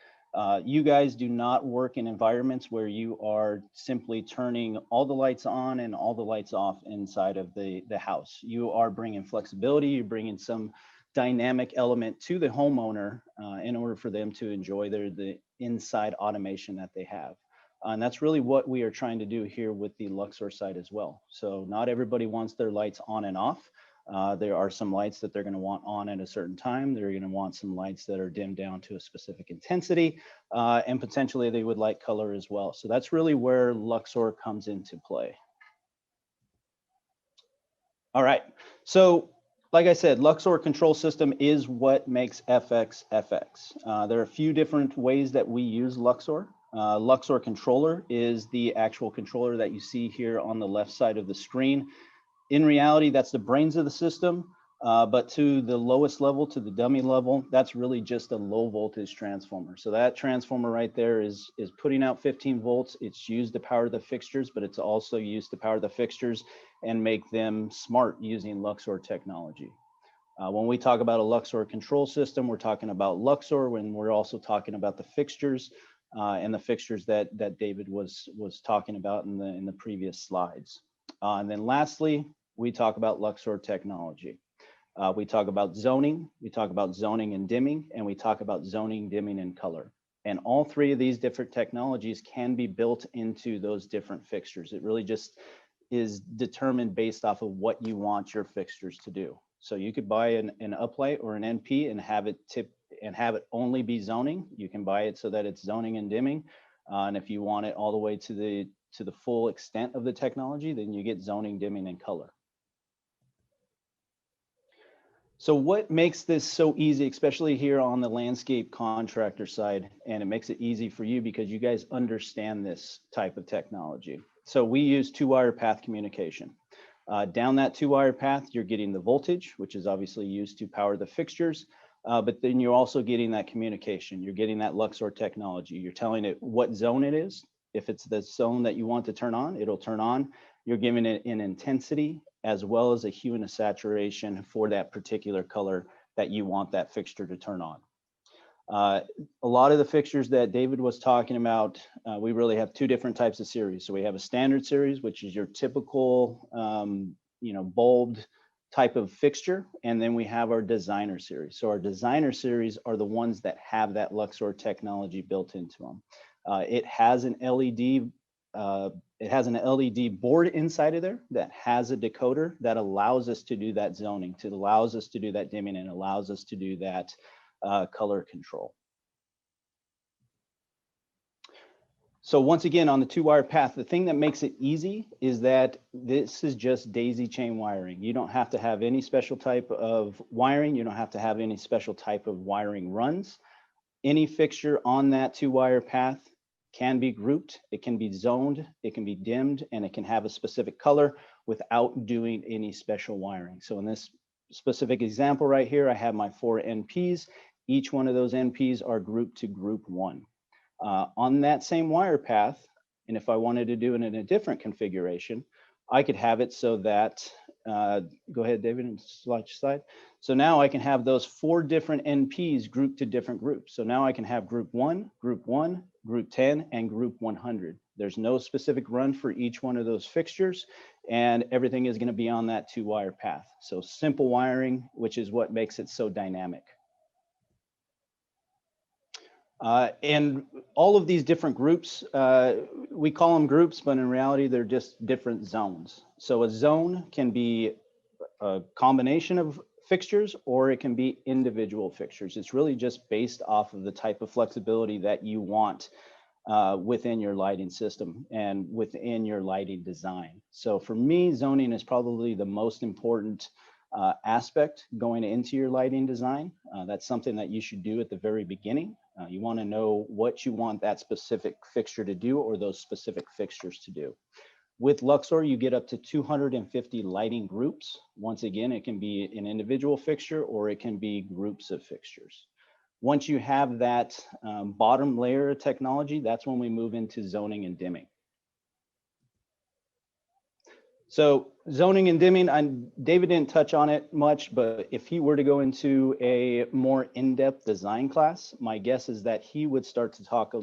You guys do not work in environments where you are simply turning all the lights on and all the lights off inside of the house. You are bringing flexibility, you're bringing some dynamic element to the homeowner in order for them to enjoy the inside automation that they have. And that's really what we are trying to do here with the Luxor side as well. So not everybody wants their lights on and off. There are some lights that they're going to want on at a certain time. They're going to want some lights that are dimmed down to a specific intensity, and potentially they would like color as well. So that's really where Luxor comes into play. All right. So like I said, Luxor control system is what makes FX FX. There are a few different ways that we use Luxor. Luxor Controller is the actual controller that you see here on the left side of the screen. In reality, that's the brains of the system, but to the lowest level, to the dummy level, that's really just a low voltage transformer. So that transformer right there is putting out 15 volts. It's used to power the fixtures, but it's also used to power the fixtures and make them smart using Luxor technology. When we talk about a Luxor control system, we're talking about Luxor, when we're also talking about the fixtures and the fixtures that David was talking about in the previous slides. And then lastly, we talk about Luxor technology. We talk about zoning, and dimming, and we talk about zoning, dimming, and color. And all three of these different technologies can be built into those different fixtures. It really just is determined based off of what you want your fixtures to do. So you could buy an uplight or an NP and have it only be zoning. You can buy it so that it's zoning and dimming. And if you want it all the way to the full extent of the technology, then you get zoning, dimming, and color. So what makes this so easy, especially here on the landscape contractor side, and it makes it easy for you because you guys understand this type of technology. So we use 2-wire path communication. Down that 2-wire path, you're getting the voltage, which is obviously used to power the fixtures, but then you're also getting that communication. You're getting that Luxor technology. You're telling it what zone it is. If it's the zone that you want to turn on, it'll turn on. You're giving it an intensity as well as a hue and a saturation for that particular color that you want that fixture to turn on. A lot of the fixtures that David was talking about, we really have two different types of series. So we have a standard series, which is your typical, bulbed type of fixture. And then we have our designer series. So our designer series are the ones that have that Luxor technology built into them. It has an LED board inside of there that has a decoder that allows us to do that zoning, allows us to do that dimming, and allows us to do that color control. So once again, on the 2-wire path, the thing that makes it easy is that this is just daisy chain wiring. You don't have to have any special type of wiring. You don't have to have any special type of wiring runs. Any fixture on that 2-wire path can be grouped, it can be zoned, it can be dimmed, and it can have a specific color without doing any special wiring. So in this specific example right here, I have my 4 NPs. Each one of those NPs are grouped to group 1. On that same wire path, And if I wanted to do it in a different configuration, I could have it so that, go ahead, David, and slide. So now I can have those 4 different NPs grouped to different groups. So now I can have group 1, group 10, and group 100. There's no specific run for each one of those fixtures, and everything is going to be on that 2-wire path. So simple wiring, which is what makes it so dynamic. And all of these different groups, we call them groups, but in reality, they're just different zones. So a zone can be a combination of fixtures, or it can be individual fixtures. It's really just based off of the type of flexibility that you want within your lighting system and within your lighting design. So for me, zoning is probably the most important aspect going into your lighting design. That's something that you should do at the very beginning. You want to know what you want that specific fixture to do, or those specific fixtures to do. With Luxor, you get up to 250 lighting groups. Once again, it can be an individual fixture, or it can be groups of fixtures. Once you have that bottom layer of technology, that's when we move into zoning and dimming. So zoning and dimming, David didn't touch on it much, but if he were to go into a more in-depth design class, my guess is that he would start to talk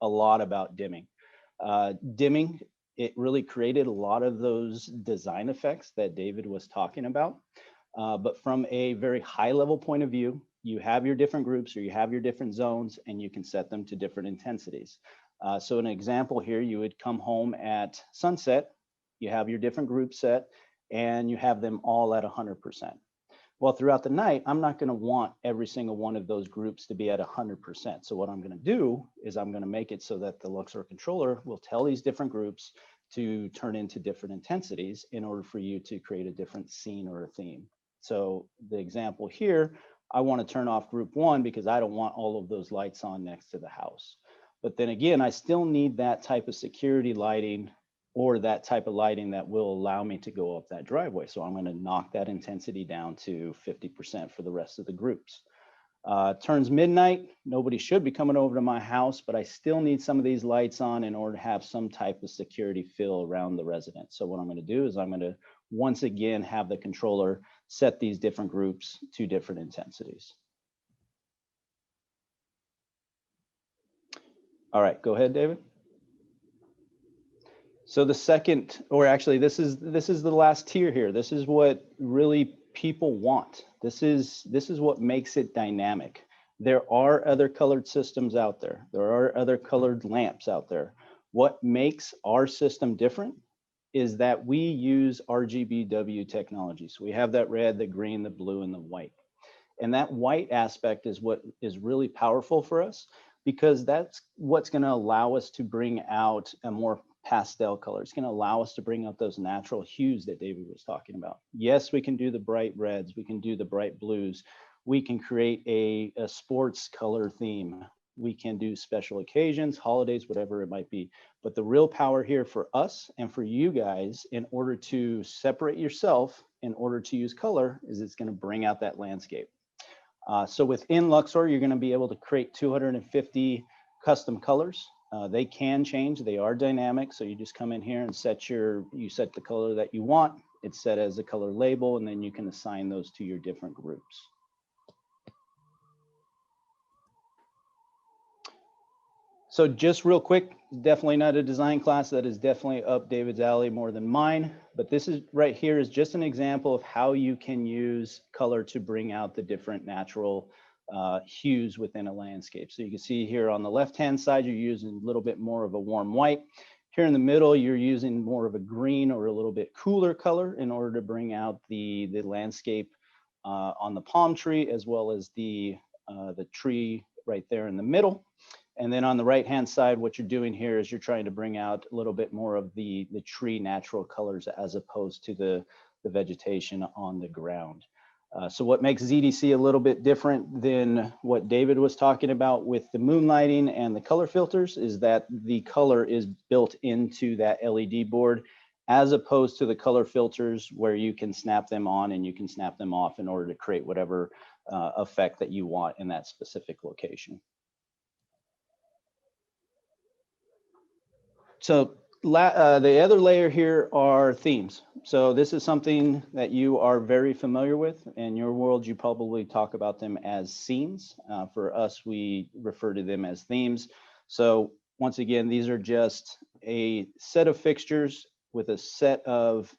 a lot about dimming. Dimming, it really created a lot of those design effects that David was talking about. But from a very high level point of view, you have your different groups, or you have your different zones, and you can set them to different intensities. So an example here, you would come home at sunset, you have your different groups set, and you have them all at 100%. Well, throughout the night, I'm not going to want every single one of those groups to be at 100%. So what I'm going to do is I'm going to make it so that the Luxor controller will tell these different groups to turn into different intensities in order for you to create a different scene or a theme. So the example here, I want to turn off group 1 because I don't want all of those lights on next to the house. But then again, I still need that type of security lighting, or that type of lighting that will allow me to go up that driveway. So I'm going to knock that intensity down to 50% for the rest of the groups. Turns midnight, nobody should be coming over to my house, but I still need some of these lights on in order to have some type of security feel around the residence. So what I'm going to do is I'm going to once again have the controller set these different groups to different intensities. All right, go ahead, David. So the second, or actually this is the last tier here. This is what really people want. This is what makes it dynamic. There are other colored systems out there. There are other colored lamps out there. What makes our system different is that we use RGBW technology. So we have that red, the green, the blue, and the white. And that white aspect is what is really powerful for us, because that's what's going to allow us to bring out a more pastel color. It's going to allow us to bring out those natural hues that David was talking about. Yes, we can do the bright reds, we can do the bright blues, we can create a sports color theme, we can do special occasions, holidays, whatever it might be. But the real power here for us and for you guys, in order to separate yourself, in order to use color, is it's going to bring out that landscape. So within Luxor, you're going to be able to create 250 custom colors. They can change, they are dynamic. So you just come in here and set the color that you want. It's set as a color label, and then you can assign those to your different groups. So just real quick, definitely not a design class. That is definitely up David's alley more than mine. But this is right here is just an example of how you can use color to bring out the different natural hues within a landscape. So you can see here on the left-hand side, you're using a little bit more of a warm white. Here in the middle, you're using more of a green or a little bit cooler color in order to bring out the landscape on the palm tree, as well as the tree right there in the middle. And then on the right-hand side, what you're doing here is you're trying to bring out a little bit more of the tree natural colors as opposed to the vegetation on the ground. So what makes ZDC a little bit different than what David was talking about with the moonlighting and the color filters is that the color is built into that LED board, as opposed to the color filters where you can snap them on and you can snap them off in order to create whatever effect that you want in that specific location. So the other layer here are themes. So this is something that you are very familiar with. In your world, you probably talk about them as scenes. For us, we refer to them as themes. So once again, these are just a set of fixtures with a set of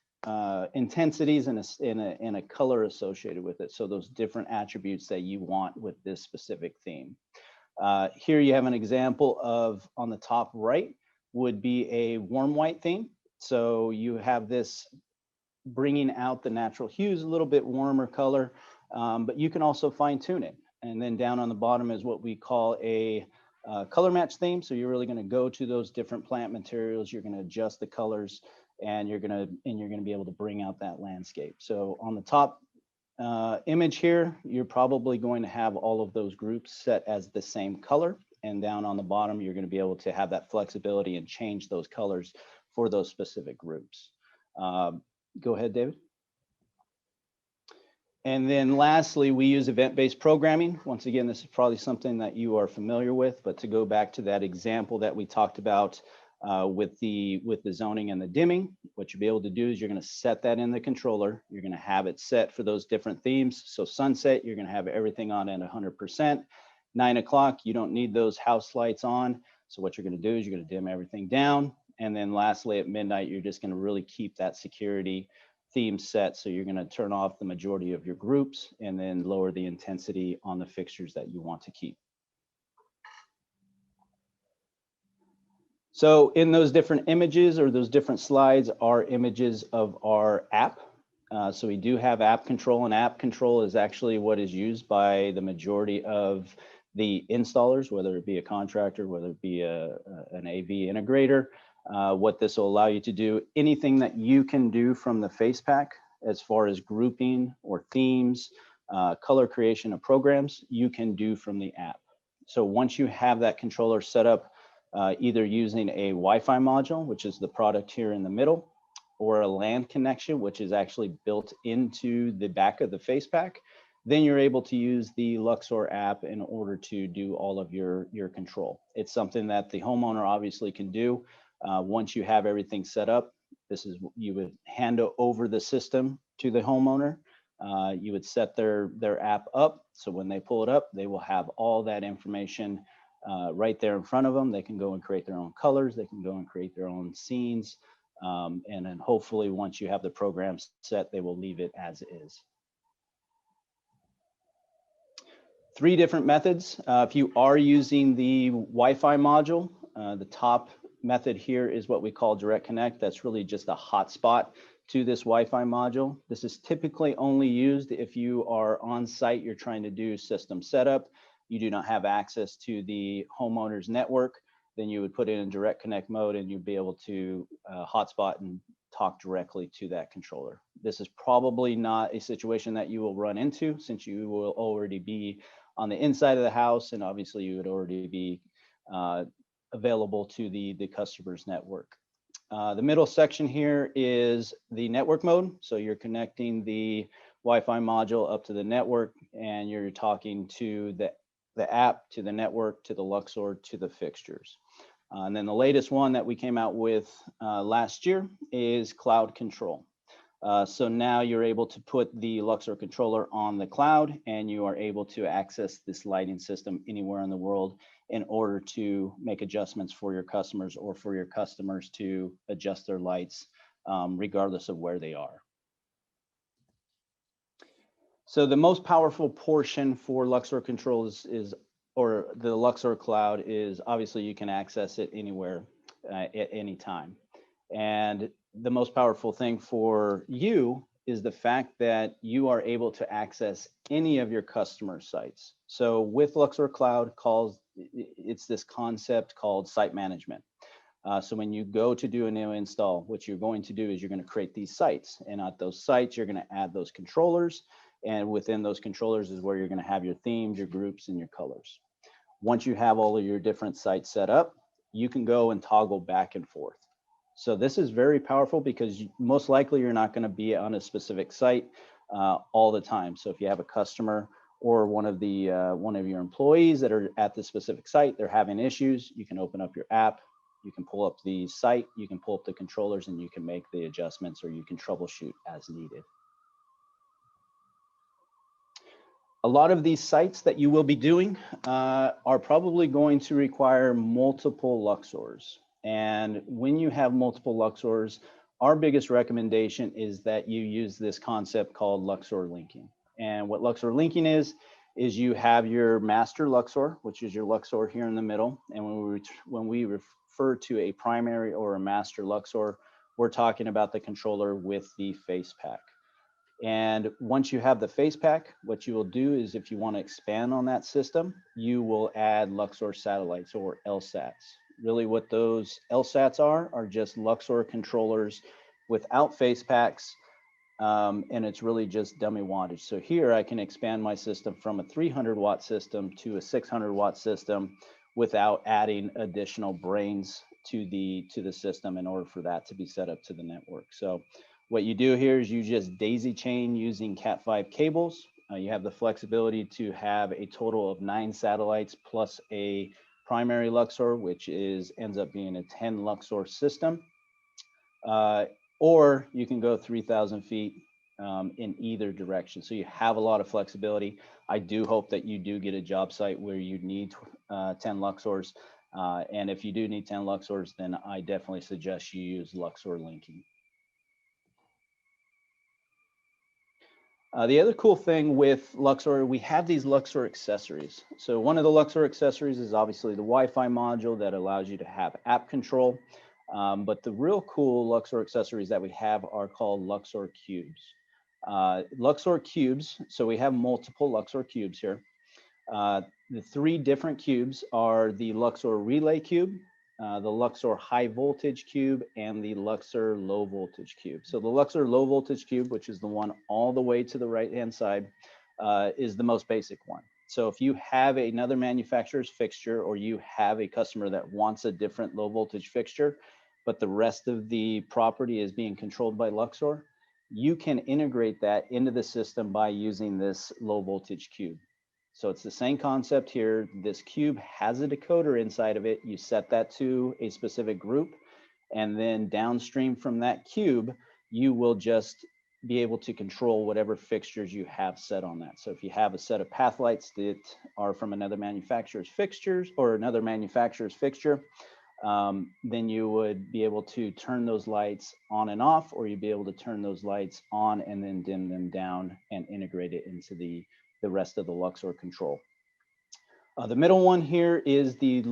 intensities and a color associated with it. So those different attributes that you want with this specific theme. Here you have an example of, on the top right, would be a warm white theme. So you have this bringing out the natural hues, a little bit warmer color, but you can also fine tune it. And then down on the bottom is what we call a color match theme. So you're really going to go to those different plant materials. You're going to adjust the colors, and you're going to be able to bring out that landscape. So on the top image here, you're probably going to have all of those groups set as the same color. And down on the bottom, you're going to be able to have that flexibility and change those colors for those specific groups. Go ahead, David. And then lastly, we use event-based programming. Once again, this is probably something that you are familiar with, but to go back to that example that we talked about with the zoning and the dimming, what you'll be able to do is you're going to set that in the controller. You're going to have it set for those different themes. So sunset, you're going to have everything on at 100%. 9 o'clock, you don't need those house lights on. So what you're going to do is you're going to dim everything down. And then lastly, at midnight, you're just going to really keep that security theme set. So you're going to turn off the majority of your groups and then lower the intensity on the fixtures that you want to keep. So in those different images or those different slides are images of our app. So we do have app control, and app control is actually what is used by the majority of the installers, whether it be a contractor, whether it be an AV integrator. What this will allow you to do, anything that you can do from the face pack as far as grouping or themes, color creation of programs, you can do from the app. So once you have that controller set up, either using a Wi-Fi module, which is the product here in the middle, or a LAN connection, which is actually built into the back of the face pack, then you're able to use the Luxor app in order to do all of your control. It's something that the homeowner obviously can do. Once you have everything set up, you would hand over the system to the homeowner. You would set their app up. So when they pull it up, they will have all that information right there in front of them. They can go and create their own colors. They can go and create their own scenes. And then hopefully once you have the program set, they will leave it as is. 3 different methods. If you are using the Wi-Fi module, the top method here is what we call direct connect. That's really just a hotspot to this Wi-Fi module. This is typically only used if you are on site, you're trying to do system setup, you do not have access to the homeowner's network, then you would put it in direct connect mode and you'd be able to hotspot and talk directly to that controller. This is probably not a situation that you will run into, since you will already be on the inside of the house, and obviously you would already be available to the customer's network. The middle section here is the network mode. So you're connecting the Wi-Fi module up to the network, and you're talking to the app, to the network, to the Luxor, to the fixtures. And then the latest one that we came out with last year is cloud control. So now you're able to put the Luxor controller on the cloud, and you are able to access this lighting system anywhere in the world in order to make adjustments for your customers, or for your customers to adjust their lights regardless of where they are. So the most powerful portion for Luxor Control or the Luxor Cloud is obviously you can access it anywhere at any time. And the most powerful thing for you is the fact that you are able to access any of your customer sites. So with Luxor Cloud, it's this concept called site management. So when you go to do a new install, what you're going to do is you're going to create these sites, and at those sites, you're going to add those controllers. And within those controllers is where you're going to have your themes, your groups, and your colors. Once you have all of your different sites set up, you can go and toggle back and forth. So this is very powerful because most likely you're not going to be on a specific site all the time. So if you have a customer or one of your employees that are at the specific site, they're having issues, you can open up your app, You can pull up the site, you can pull up the controllers, and you can make the adjustments, or you can troubleshoot as needed. A lot of these sites that you will be doing are probably going to require multiple Luxors. And when you have multiple Luxors, our biggest recommendation is that you use this concept called Luxor Linking. And what Luxor Linking is you have your master Luxor, which is your Luxor here in the middle. And when we refer to a primary or a master Luxor, we're talking about the controller with the face pack. And once you have the face pack, what you will do is, if you want to expand on that system, you will add Luxor satellites, or LSATs. Really what those LSATs are just Luxor controllers without face packs. And it's really just dummy wattage. So here I can expand my system from a 300 watt system to a 600 watt system without adding additional brains to the system in order for that to be set up to the network. So what you do here is you just daisy chain using Cat5 cables. You have the flexibility to have a total of 9 satellites plus a primary Luxor, which ends up being a 10 Luxor system. Or you can go 3,000 feet in either direction. So you have a lot of flexibility. I do hope that you do get a job site where you need 10 Luxors. And if you do need 10 Luxors, then I definitely suggest you use Luxor Linking. The other cool thing with Luxor, we have these Luxor accessories. So one of the Luxor accessories is obviously the Wi-Fi module that allows you to have app control. But the real cool Luxor accessories that we have are called Luxor cubes. Luxor cubes, so we have multiple Luxor cubes here. The 3 different cubes are the Luxor relay cube, the Luxor high voltage cube, and the Luxor low voltage cube. So the Luxor low voltage cube, which is the one all the way to the right-hand side, is the most basic one. So if you have another manufacturer's fixture, or you have a customer that wants a different low voltage fixture, but the rest of the property is being controlled by Luxor, you can integrate that into the system by using this low voltage cube. So it's the same concept here. This cube has a decoder inside of it. You set that to a specific group, and then downstream from that cube, you will just be able to control whatever fixtures you have set on that. So if you have a set of path lights that are from another manufacturer's fixtures or another manufacturer's fixture, then you would be able to turn those lights on and off, or you'd be able to turn those lights on and then dim them down and integrate it into the rest of the Luxor control. The middle one here is the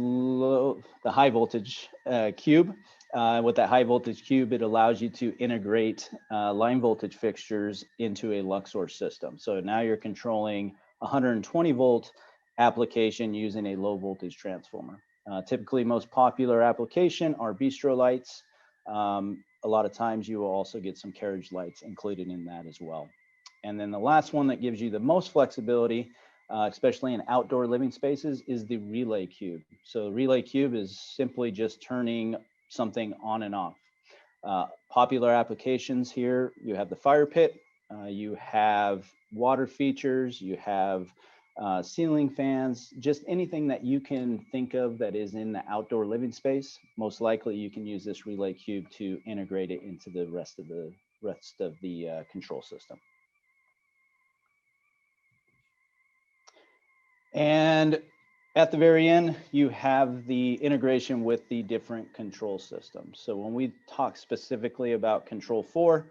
high voltage cube. With that high voltage cube, it allows you to integrate line voltage fixtures into a Luxor system. So now you're controlling 120 volt application using a low voltage transformer. Typically, most popular application are bistro lights. A lot of times you will also get some carriage lights included in that as well. And then the last one that gives you the most flexibility, especially in outdoor living spaces, is the relay cube. So the relay cube is simply just turning something on and off. Popular applications here, you have the fire pit, you have water features, you have ceiling fans, just anything that you can think of that is in the outdoor living space. Most likely you can use this relay cube to integrate it into the rest of the control system. And at the very end, you have the integration with the different control systems. So when we talk specifically about Control 4,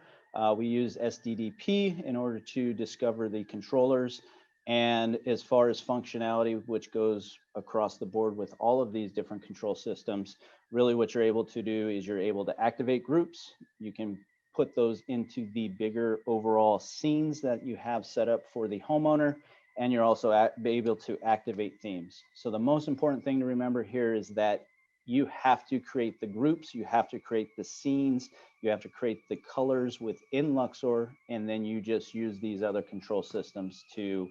we use SDDP in order to discover the controllers. And as far as functionality, which goes across the board with all of these different control systems, really what you're able to do is you're able to activate groups. You can put those into the bigger overall scenes that you have set up for the homeowner. And you're also able to activate themes. So the most important thing to remember here is that you have to create the groups, you have to create the scenes, you have to create the colors within Luxor, and then you just use these other control systems to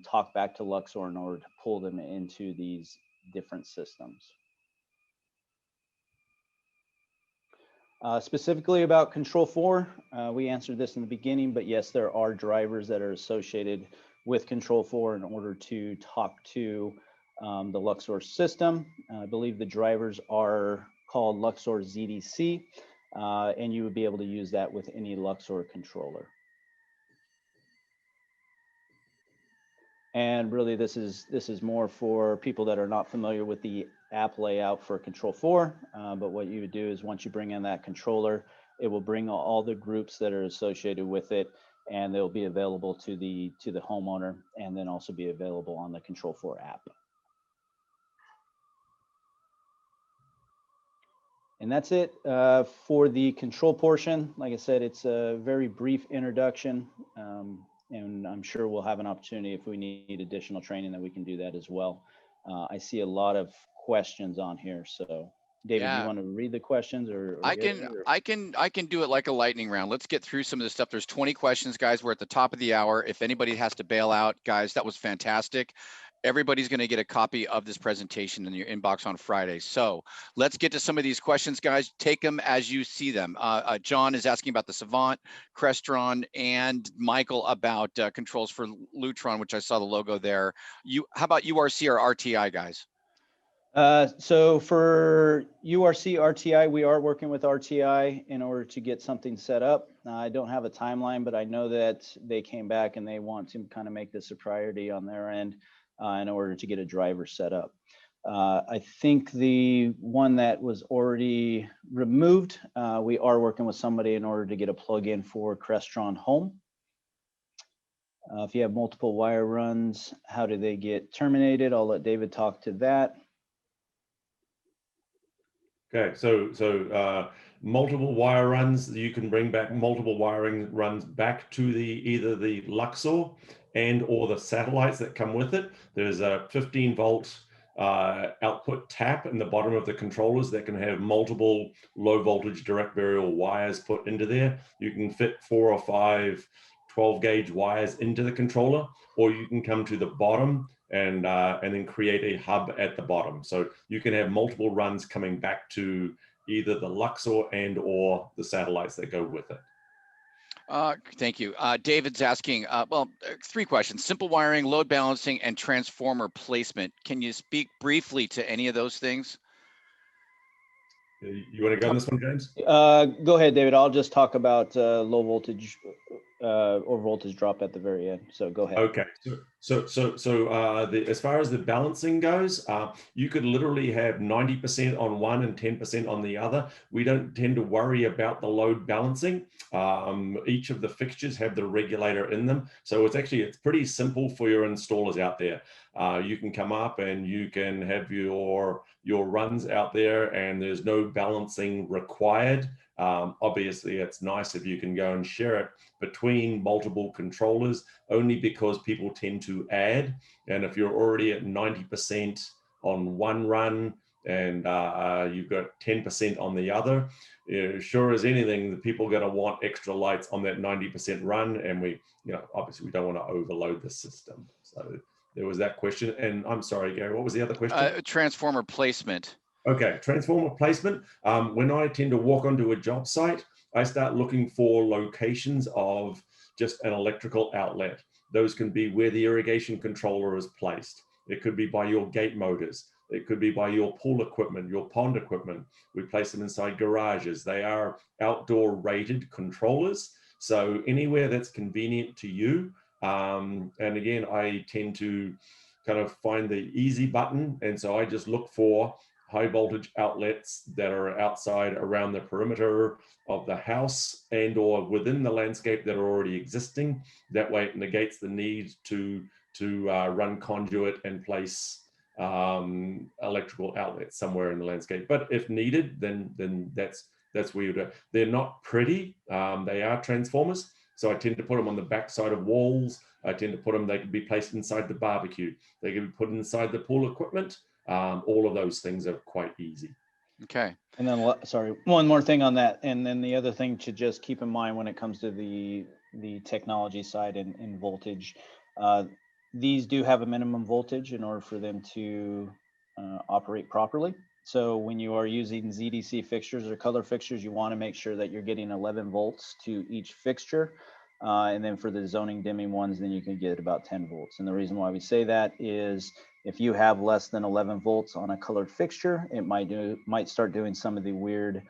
talk back to Luxor in order to pull them into these different systems. Specifically about Control 4, we answered this in the beginning, but yes, there are drivers that are associated with Control 4 in order to talk to the Luxor system. I believe the drivers are called Luxor ZDC, and you would be able to use that with any Luxor controller. And really, this is more for people that are not familiar with the app layout for Control 4. But what you would do is once you bring in that controller, it will bring all the groups that are associated with it, and they'll be available to the homeowner, and then also be available on the Control 4 app. And that's it for the control portion. Like I said, it's a very brief introduction. And I'm sure we'll have an opportunity if we need additional training that we can do that as well. I see a lot of questions on here. So David, do you want to read the questions or I can do it like a lightning round. Let's get through some of this stuff. There's 20 questions, guys. We're at the top of the hour. If anybody has to bail out, guys, that was fantastic. Everybody's going to get a copy of this presentation in your inbox on Friday. So let's get to some of these questions, guys. Take them as you see them. John is asking about the Savant, Crestron, and Michael about controls for Lutron, which I saw the logo there. How about URC or RTI, guys? So for URC, RTI, we are working with RTI in order to get something set up. I don't have a timeline, but I know that they came back and they want to kind of make this a priority on their end in order to get a driver set up. I think the one that was already removed, we are working with somebody in order to get a plugin for Crestron Home. If you have multiple wire runs, how do they get terminated? I'll let David talk to that. Okay, so multiple wire runs, you can bring back multiple wiring runs back to either the Luxor and or the satellites that come with it. There's a 15-volt output tap in the bottom of the controllers that can have multiple low voltage direct variable wires put into there. You can fit 4 or 5 12-gauge wires into the controller, or you can come to the bottom and then create a hub at the bottom. So you can have multiple runs coming back to either the Luxor and or the satellites that go with it. Thank you. David's asking, well, 3 questions: simple wiring, load balancing, and transformer placement. Can you speak briefly to any of those things? You want to go on this one, James? Go ahead, David. I'll just talk about low voltage or voltage drop at the very end. So go ahead. Okay. So as far as the balancing goes, you could literally have 90% on one and 10% on the other. We don't tend to worry about the load balancing. Each of the fixtures have the regulator in them. So it's pretty simple for your installers out there. You can come up and you can have your runs out there and there's no balancing required. Obviously, it's nice if you can go and share it between multiple controllers, only because people tend to add. And if you're already at 90% on one run and you've got 10% on the other, sure as anything, the people are going to want extra lights on that 90% run. And obviously we don't want to overload the system. So there was that question. And I'm sorry, Gary, what was the other question? Transformer placement. Okay, transformer placement. When I tend to walk onto a job site, I start looking for locations of just an electrical outlet. Those can be where the irrigation controller is placed. It could be by your gate motors. It could be by your pool equipment, your pond equipment. We place them inside garages. They are outdoor rated controllers. So anywhere that's convenient to you. And again, I tend to kind of find the easy button. And so I just look for high voltage outlets that are outside around the perimeter of the house and or within the landscape that are already existing. That way it negates the need to run conduit and place electrical outlets somewhere in the landscape. But if needed, then that's where you do it. They're not pretty. They are transformers. So I tend to put them on the back side of walls. I tend to put them, they can be placed inside the barbecue. They can be put inside the pool equipment. All of those things are quite easy. Okay. And then, sorry, one more thing on that. And then the other thing to just keep in mind when it comes to the technology side and voltage, these do have a minimum voltage in order for them to operate properly. So when you are using ZDC fixtures or color fixtures, you want to make sure that you're getting 11 volts to each fixture. And then for the zoning dimming ones, then you can get about 10 volts. And the reason why we say that is If you have less than 11 volts on a colored fixture, it might start doing some of the weird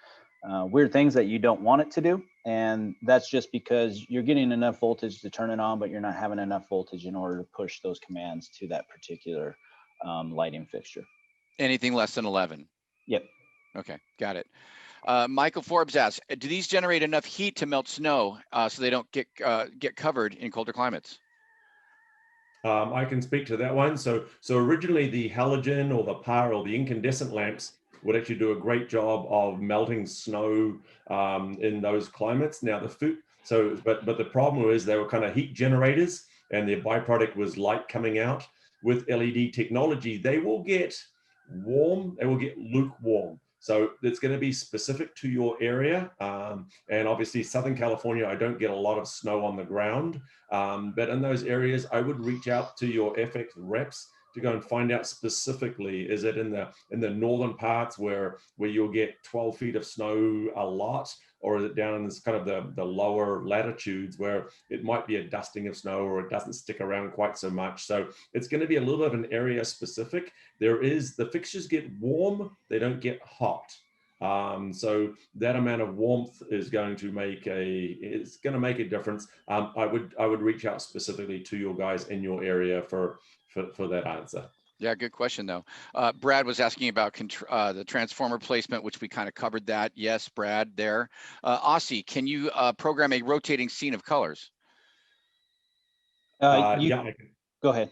things that you don't want it to do. And that's just because you're getting enough voltage to turn it on, but you're not having enough voltage in order to push those commands to that particular lighting fixture. Anything less than 11. Yep. Okay, got it. Michael Forbes asks, do these generate enough heat to melt snow so they don't get covered in colder climates? I can speak to that one. So originally the halogen or the PAR or the incandescent lamps would actually do a great job of melting snow in those climates. Now but the problem is they were kind of heat generators, and their byproduct was light coming out. With LED technology, they will get warm, they will get lukewarm. So it's going to be specific to your area. And obviously Southern California, I don't get a lot of snow on the ground. But in those areas, I would reach out to your FX reps to go and find out specifically, is it in the northern parts where you'll get 12 feet of snow a lot, or is it down in this kind of the lower latitudes where it might be a dusting of snow or it doesn't stick around quite so much. So it's going to be a little bit of an area specific. The fixtures get warm, they don't get hot. So that amount of warmth is going to make a difference. I would reach out specifically to your guys in your area for that answer. Yeah, good question though. Brad was asking about the transformer placement, which we kind of covered that. Yes, Brad there. Aussie, can you program a rotating scene of colors? Yeah, I can. Go ahead.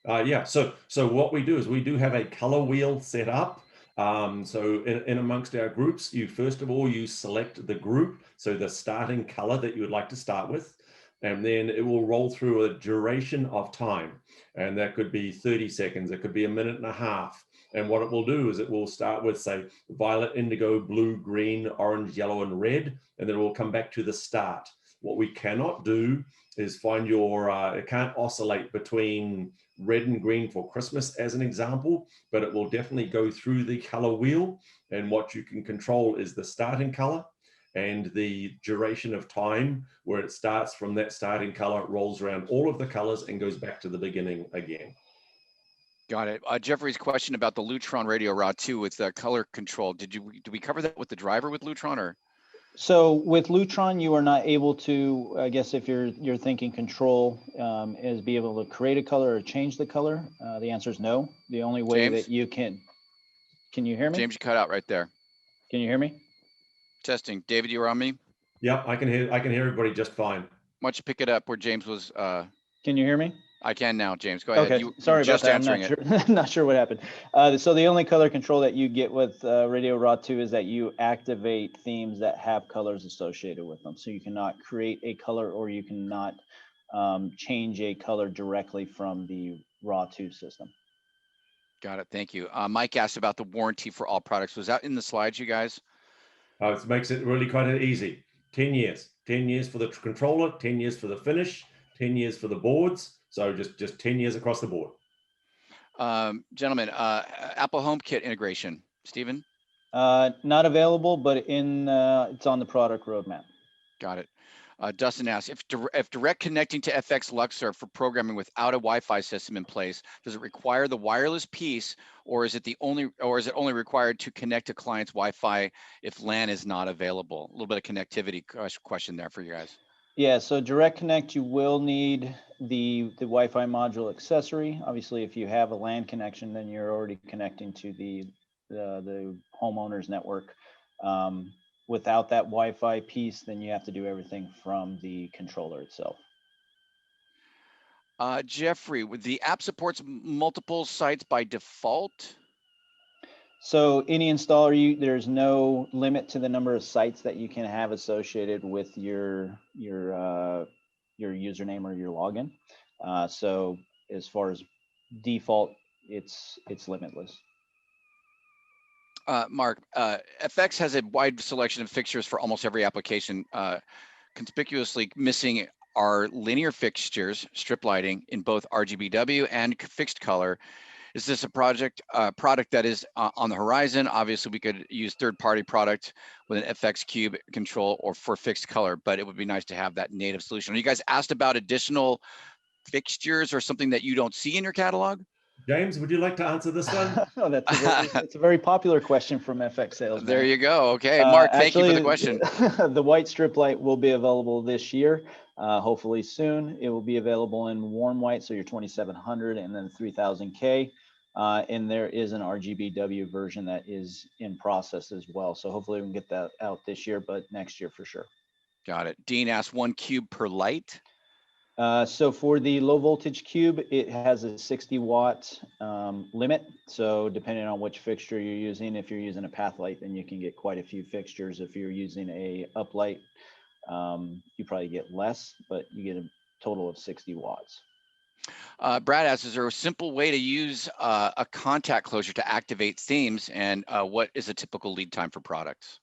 Yeah, so what we do is we do have a color wheel set up. So in amongst our groups, first of all, you select the group, so the starting color that you would like to start with, and then it will roll through a duration of time. And that could be 30 seconds, it could be a minute and a half. And what it will do is it will start with, say, violet, indigo, blue, green, orange, yellow, and red, and then it will come back to the start. What we cannot do is find it can't oscillate between red and green for Christmas as an example, but it will definitely go through the color wheel. And what you can control is the starting color and the duration of time, where it starts from that starting color, rolls around all of the colors and goes back to the beginning again. Got it. Jeffrey's question about the Lutron radio rod 2 with the color control. Did we cover that with the driver with Lutron, or? So with Lutron, you are not able to, I guess if you're thinking control is be able to create a color or change the color. The answer is no. The only way that you can you hear me? James, you cut out right there. Can you hear me? Testing. David, you were on me? Yep, I can hear everybody just fine. Why don't you pick it up where James was? Can you hear me? I can now, James. Go ahead. Okay, sorry about that. Answering it. I'm not sure what happened. So the only color control that you get with Radio Raw 2 is that you activate themes that have colors associated with them. So you cannot create a color, or you cannot change a color directly from the Raw 2 system. Got it. Thank you. Mike asked about the warranty for all products. Was that in the slides, you guys? It makes it really quite easy. 10 years. 10 years for the controller, 10 years for the finish, 10 years for the boards. So just 10 years across the board. Gentlemen, Apple HomeKit integration. Stephen? Not available, but it's on the product roadmap. Got it. Dustin asks, if direct connecting to FX Luxor for programming without a Wi-Fi system in place, does it require the wireless piece, or is it only required to connect to client's Wi-Fi if LAN is not available? A little bit of connectivity question there for you guys. Yeah, so direct connect, you will need the Wi-Fi module accessory. Obviously, if you have a LAN connection, then you're already connecting to the homeowner's network. Without that Wi-Fi piece, then you have to do everything from the controller itself. Jeffrey, the app supports multiple sites by default? So any installer, there's no limit to the number of sites that you can have associated with your username or your login. So as far as default, it's limitless. Mark, FX has a wide selection of fixtures for almost every application. Conspicuously missing are linear fixtures, strip lighting in both RGBW and fixed color. Is this a product that is on the horizon? Obviously, we could use third-party product with an FX Cube control or for fixed color, but it would be nice to have that native solution. Are you guys asked about additional fixtures or something that you don't see in your catalog? James, would you like to answer this one? Oh, that's a very popular question from FX salesmen. There you go. Okay, Mark, thank you for the question. The white strip light will be available this year, hopefully soon. It will be available in warm white, so your 2700 and then 3000K. And there is an RGBW version that is in process as well. So hopefully we can get that out this year, but next year for sure. Got it. Dean asked 1 cube per light. So for the low voltage cube, it has a 60 watt limit. So depending on which fixture you're using, if you're using a path light, then you can get quite a few fixtures. If you're using a uplight, you probably get less, but you get a total of 60 watts. Brad asks, is there a simple way to use a contact closure to activate themes? And what is a typical lead time for products?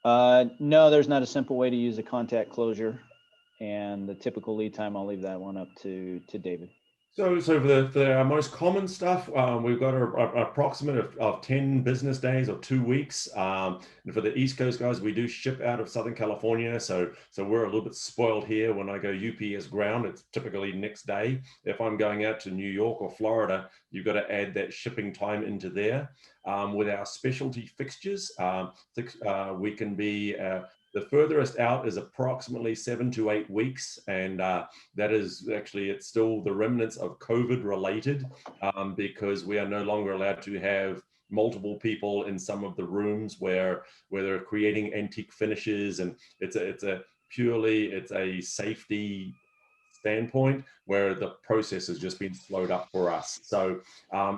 No, there's not a simple way to use a contact closure. And the typical lead time, I'll leave that one up to David. So for our most common stuff, we've got an approximate of 10 business days or 2 weeks. And for the East Coast guys, we do ship out of Southern California. So we're a little bit spoiled here. When I go UPS ground, it's typically next day. If I'm going out to New York or Florida, you've got to add that shipping time into there. With our specialty fixtures, we can be the furthest out is approximately 7 to 8 weeks, and that is actually, it's still the remnants of COVID related, because we are no longer allowed to have multiple people in some of the rooms where they're creating antique finishes, and it's a safety standpoint where the process has just been slowed up for us. So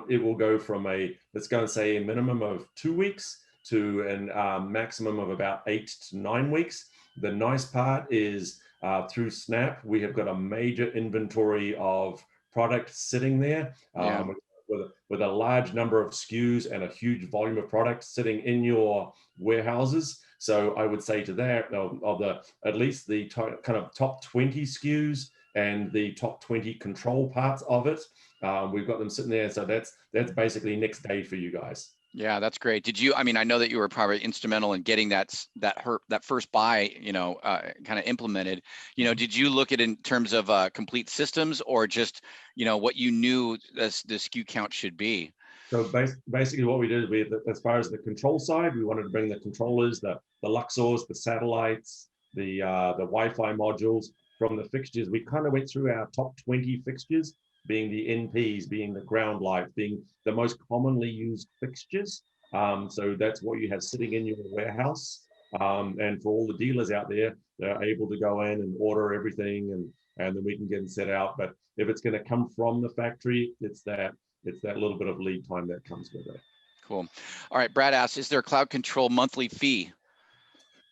it will go from let's go and say a minimum of 2 weeks to a maximum of about 8 to 9 weeks. The nice part is through Snap, we have got a major inventory of product sitting there, with a large number of SKUs and a huge volume of product sitting in your warehouses. So I would say to that, at least the kind of top 20 SKUs and the top 20 control parts of it, we've got them sitting there. So that's basically next day for you guys. Yeah, that's great. Did you, I mean, I know that you were probably instrumental in getting that first buy, kind of implemented. Did you look at it in terms of complete systems, or just, what you knew the SKU count should be? So basically what we did, as far as the control side, we wanted to bring the controllers, the Luxors, the satellites, the Wi-Fi modules. From the fixtures, we kind of went through our top 20 fixtures, being the NPs, being the ground light, being the most commonly used fixtures. So that's what you have sitting in your warehouse. And for all the dealers out there, they're able to go in and order everything, and then we can get them set out. But if it's going to come from the factory, it's that little bit of lead time that comes with it. Cool. All right, Brad asks, is there a cloud control monthly fee?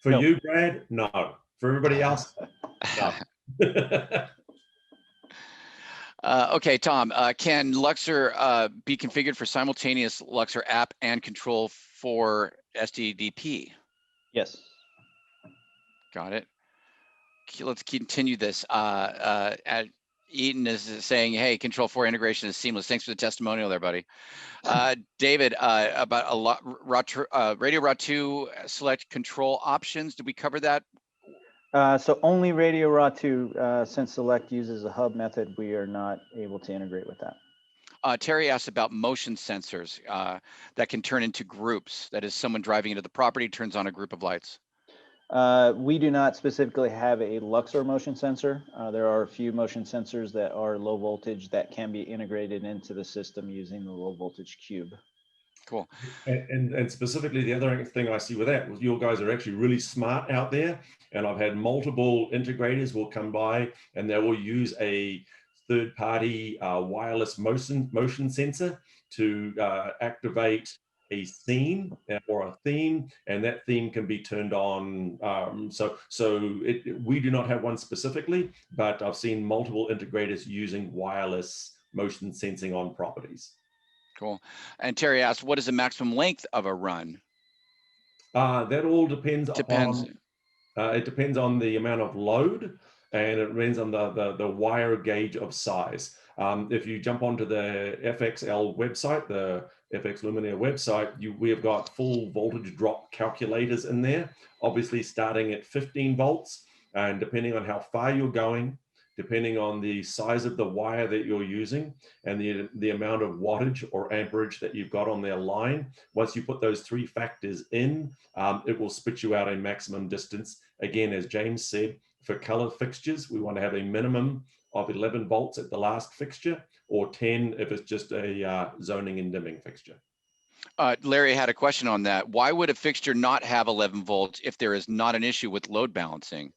For you, Brad, no. For everybody else, no. Okay, Tom, can Luxor be configured for simultaneous Luxor app and control for SDDP? Yes. Got it. Okay, let's continue this. Eaton is saying, hey, Control 4 integration is seamless. Thanks for the testimonial there, buddy. David, about Radio Raw 2 select control options. Did we cover that? So only Radio Raw 2, since Select uses a hub method, we are not able to integrate with that. Terry asked about motion sensors that can turn into groups. That is, someone driving into the property turns on a group of lights. We do not specifically have a Luxor motion sensor. There are a few motion sensors that are low voltage that can be integrated into the system using the low voltage cube. Cool. And specifically, the other thing I see with that was you guys are actually really smart out there. And I've had multiple integrators will come by and they will use a third-party wireless motion sensor to activate a scene or a theme, and that theme can be turned on. We do not have one specifically, but I've seen multiple integrators using wireless motion sensing on properties. Cool. And Terry asked, what is the maximum length of a run? That all depends. It depends on the amount of load, and it depends on the wire gauge of size. If you jump onto the FXL website, the FX Luminaire website, we have got full voltage drop calculators in there, obviously starting at 15 volts, and depending on how far you're going, depending on the size of the wire that you're using and the amount of wattage or amperage that you've got on their line. Once you put those 3 factors in, it will spit you out a maximum distance. Again, as James said, for color fixtures, we want to have a minimum of 11 volts at the last fixture, or 10 if it's just a zoning and dimming fixture. Larry had a question on that. Why would a fixture not have 11 volts if there is not an issue with load balancing?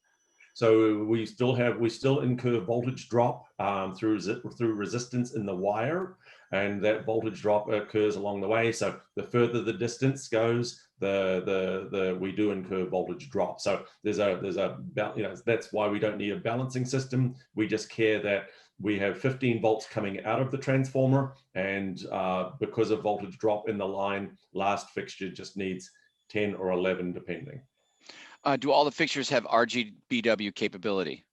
So we still incur voltage drop through resistance in the wire, and that voltage drop occurs along the way. So the further the distance goes, we do incur voltage drop. So there's a that's why we don't need a balancing system. We just care that we have 15 volts coming out of the transformer, and because of voltage drop in the line, last fixture just needs 10 or 11 depending. Do all the fixtures have RGBW capability?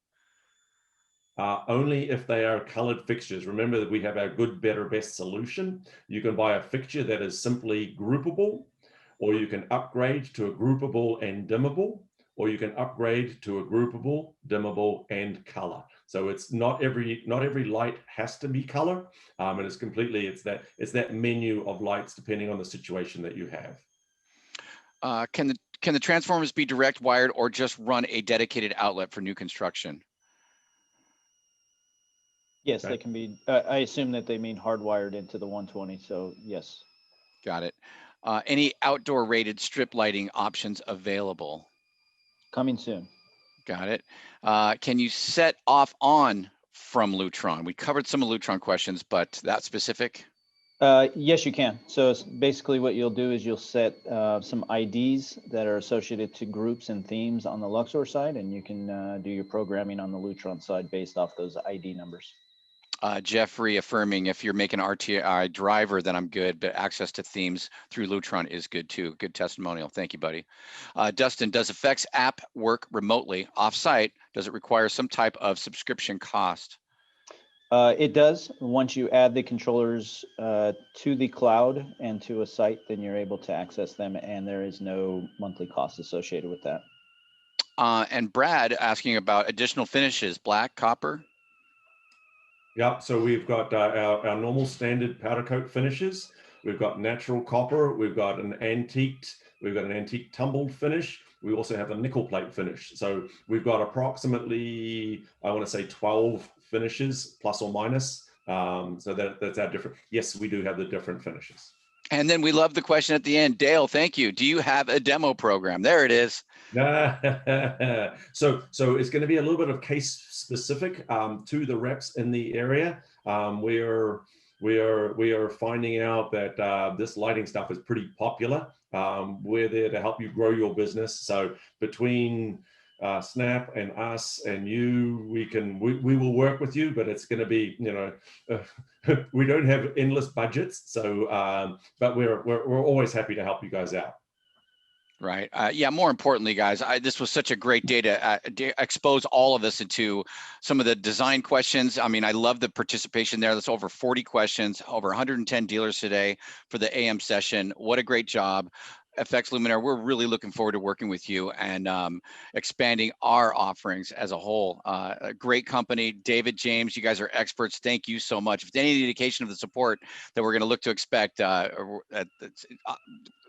Only if they are colored fixtures. Remember that we have our good, better, best solution. You can buy a fixture that is simply groupable, or you can upgrade to a groupable and dimmable, or you can upgrade to a groupable, dimmable, and color. So it's not every light has to be color. And it's that menu of lights depending on the situation that you have. Can the transformers be direct wired or just run a dedicated outlet for new construction? Yes, they can be. I assume that they mean hardwired into the 120. So yes. Got it. Any outdoor rated strip lighting options available? Coming soon. Got it. Can you set off on from Lutron? We covered some of Lutron questions, but that specific? Yes, you can. So it's basically what you'll do is you'll set some IDs that are associated to groups and themes on the Luxor side, and you can do your programming on the Lutron side based off those ID numbers. Jeffrey affirming if you're making RTI driver, then I'm good, but access to themes through Lutron is good too. Good testimonial. Thank you, buddy. Dustin, does Effects app work remotely off-site? Does it require some type of subscription cost? It does. Once you add the controllers to the cloud and to a site, then you're able to access them, and there is no monthly cost associated with that. And Brad asking about additional finishes, black, copper? Yep, so we've got our normal standard powder coat finishes. We've got natural copper, we've got an antique tumbled finish. We also have a nickel plate finish. So we've got approximately, I want to say 12 finishes, plus or minus. So that's our different, yes, we do have the different finishes. And then we love the question at the end. Dale, thank you. Do you have a demo program? There it is. So it's going to be a little bit of case specific to the reps in the area. We are finding out that this lighting stuff is pretty popular. We're there to help you grow your business. So between Snap and us and you, we will work with you, but it's going to be, we don't have endless budgets. So, but we're always happy to help you guys out. Right. Yeah. More importantly, guys, this was such a great day to expose all of us into some of the design questions. I mean, I love the participation there. That's over 40 questions, over 110 dealers today for the AM session. What a great job. FX Luminaire, we're really looking forward to working with you and expanding our offerings as a whole. A great company. David, James, you guys are experts. Thank you so much. If any indication of the support that we're going to look to expect,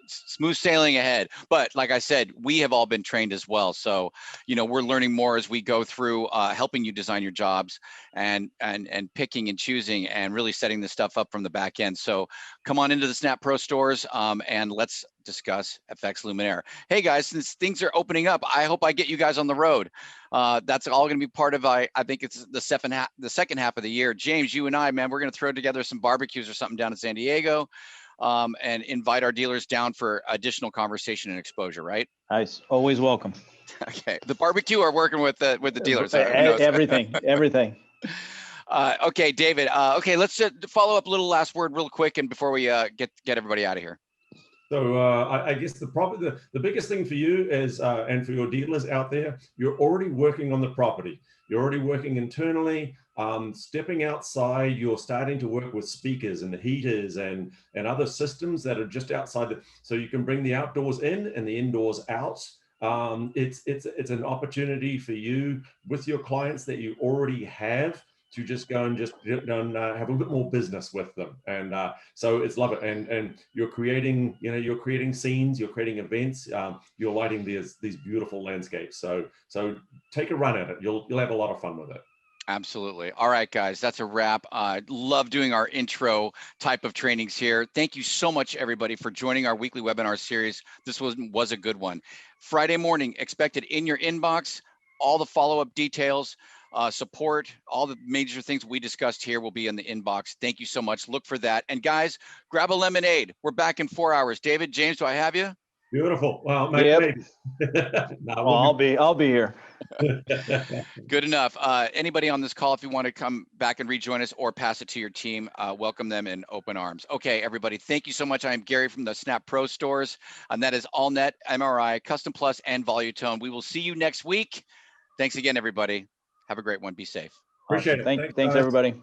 smooth sailing ahead. But like I said, we have all been trained as well. So, we're learning more as we go through helping you design your jobs and picking and choosing and really setting this stuff up from the back end. So come on into the Snap Pro stores and let's discuss FX Luminaire. Hey guys, since things are opening up, I hope I get you guys on the road. That's all going to be part of, I think it's the second half of the year. James, you and I, man, we're going to throw together some barbecues or something down in San Diego. And invite our dealers down for additional conversation and exposure, right? Nice. Always welcome. Okay. The barbecue or working with the dealers? Everything. Okay, David. Okay, let's follow up a little last word real quick and before we get everybody out of here. So I guess the biggest thing for you is, and for your dealers out there, you're already working on the property. You're already working internally, stepping outside, you're starting to work with speakers and heaters and other systems that are just outside. So you can bring the outdoors in and the indoors out. it's an opportunity for you with your clients that you already have to just go and just have a bit more business with them. And so it's love it. And you're creating, you're creating scenes, you're creating events, you're lighting these beautiful landscapes. So take a run at it. You'll have a lot of fun with it. Absolutely. All right, guys, that's a wrap. Love doing our intro type of trainings here. Thank you so much, everybody, for joining our weekly webinar series. This was a good one. Friday morning, expected in your inbox. All the follow-up details, support, all the major things we discussed here will be in the inbox. Thank you so much. Look for that. And guys, grab a lemonade. We're back in 4 hours. David, James, do I have you? Beautiful. Well, maybe. Yep. No, Well, I'll be here. Good enough. Anybody on this call, if you want to come back and rejoin us or pass it to your team, welcome them in open arms. Okay, everybody, thank you so much. I am Gary from the Snap Pro stores, and that is AllNet, MRI, Custom Plus, and Volutone. We will see you next week. Thanks again, everybody. Have a great one. Be safe. Appreciate Awesome. it. Thanks, everybody.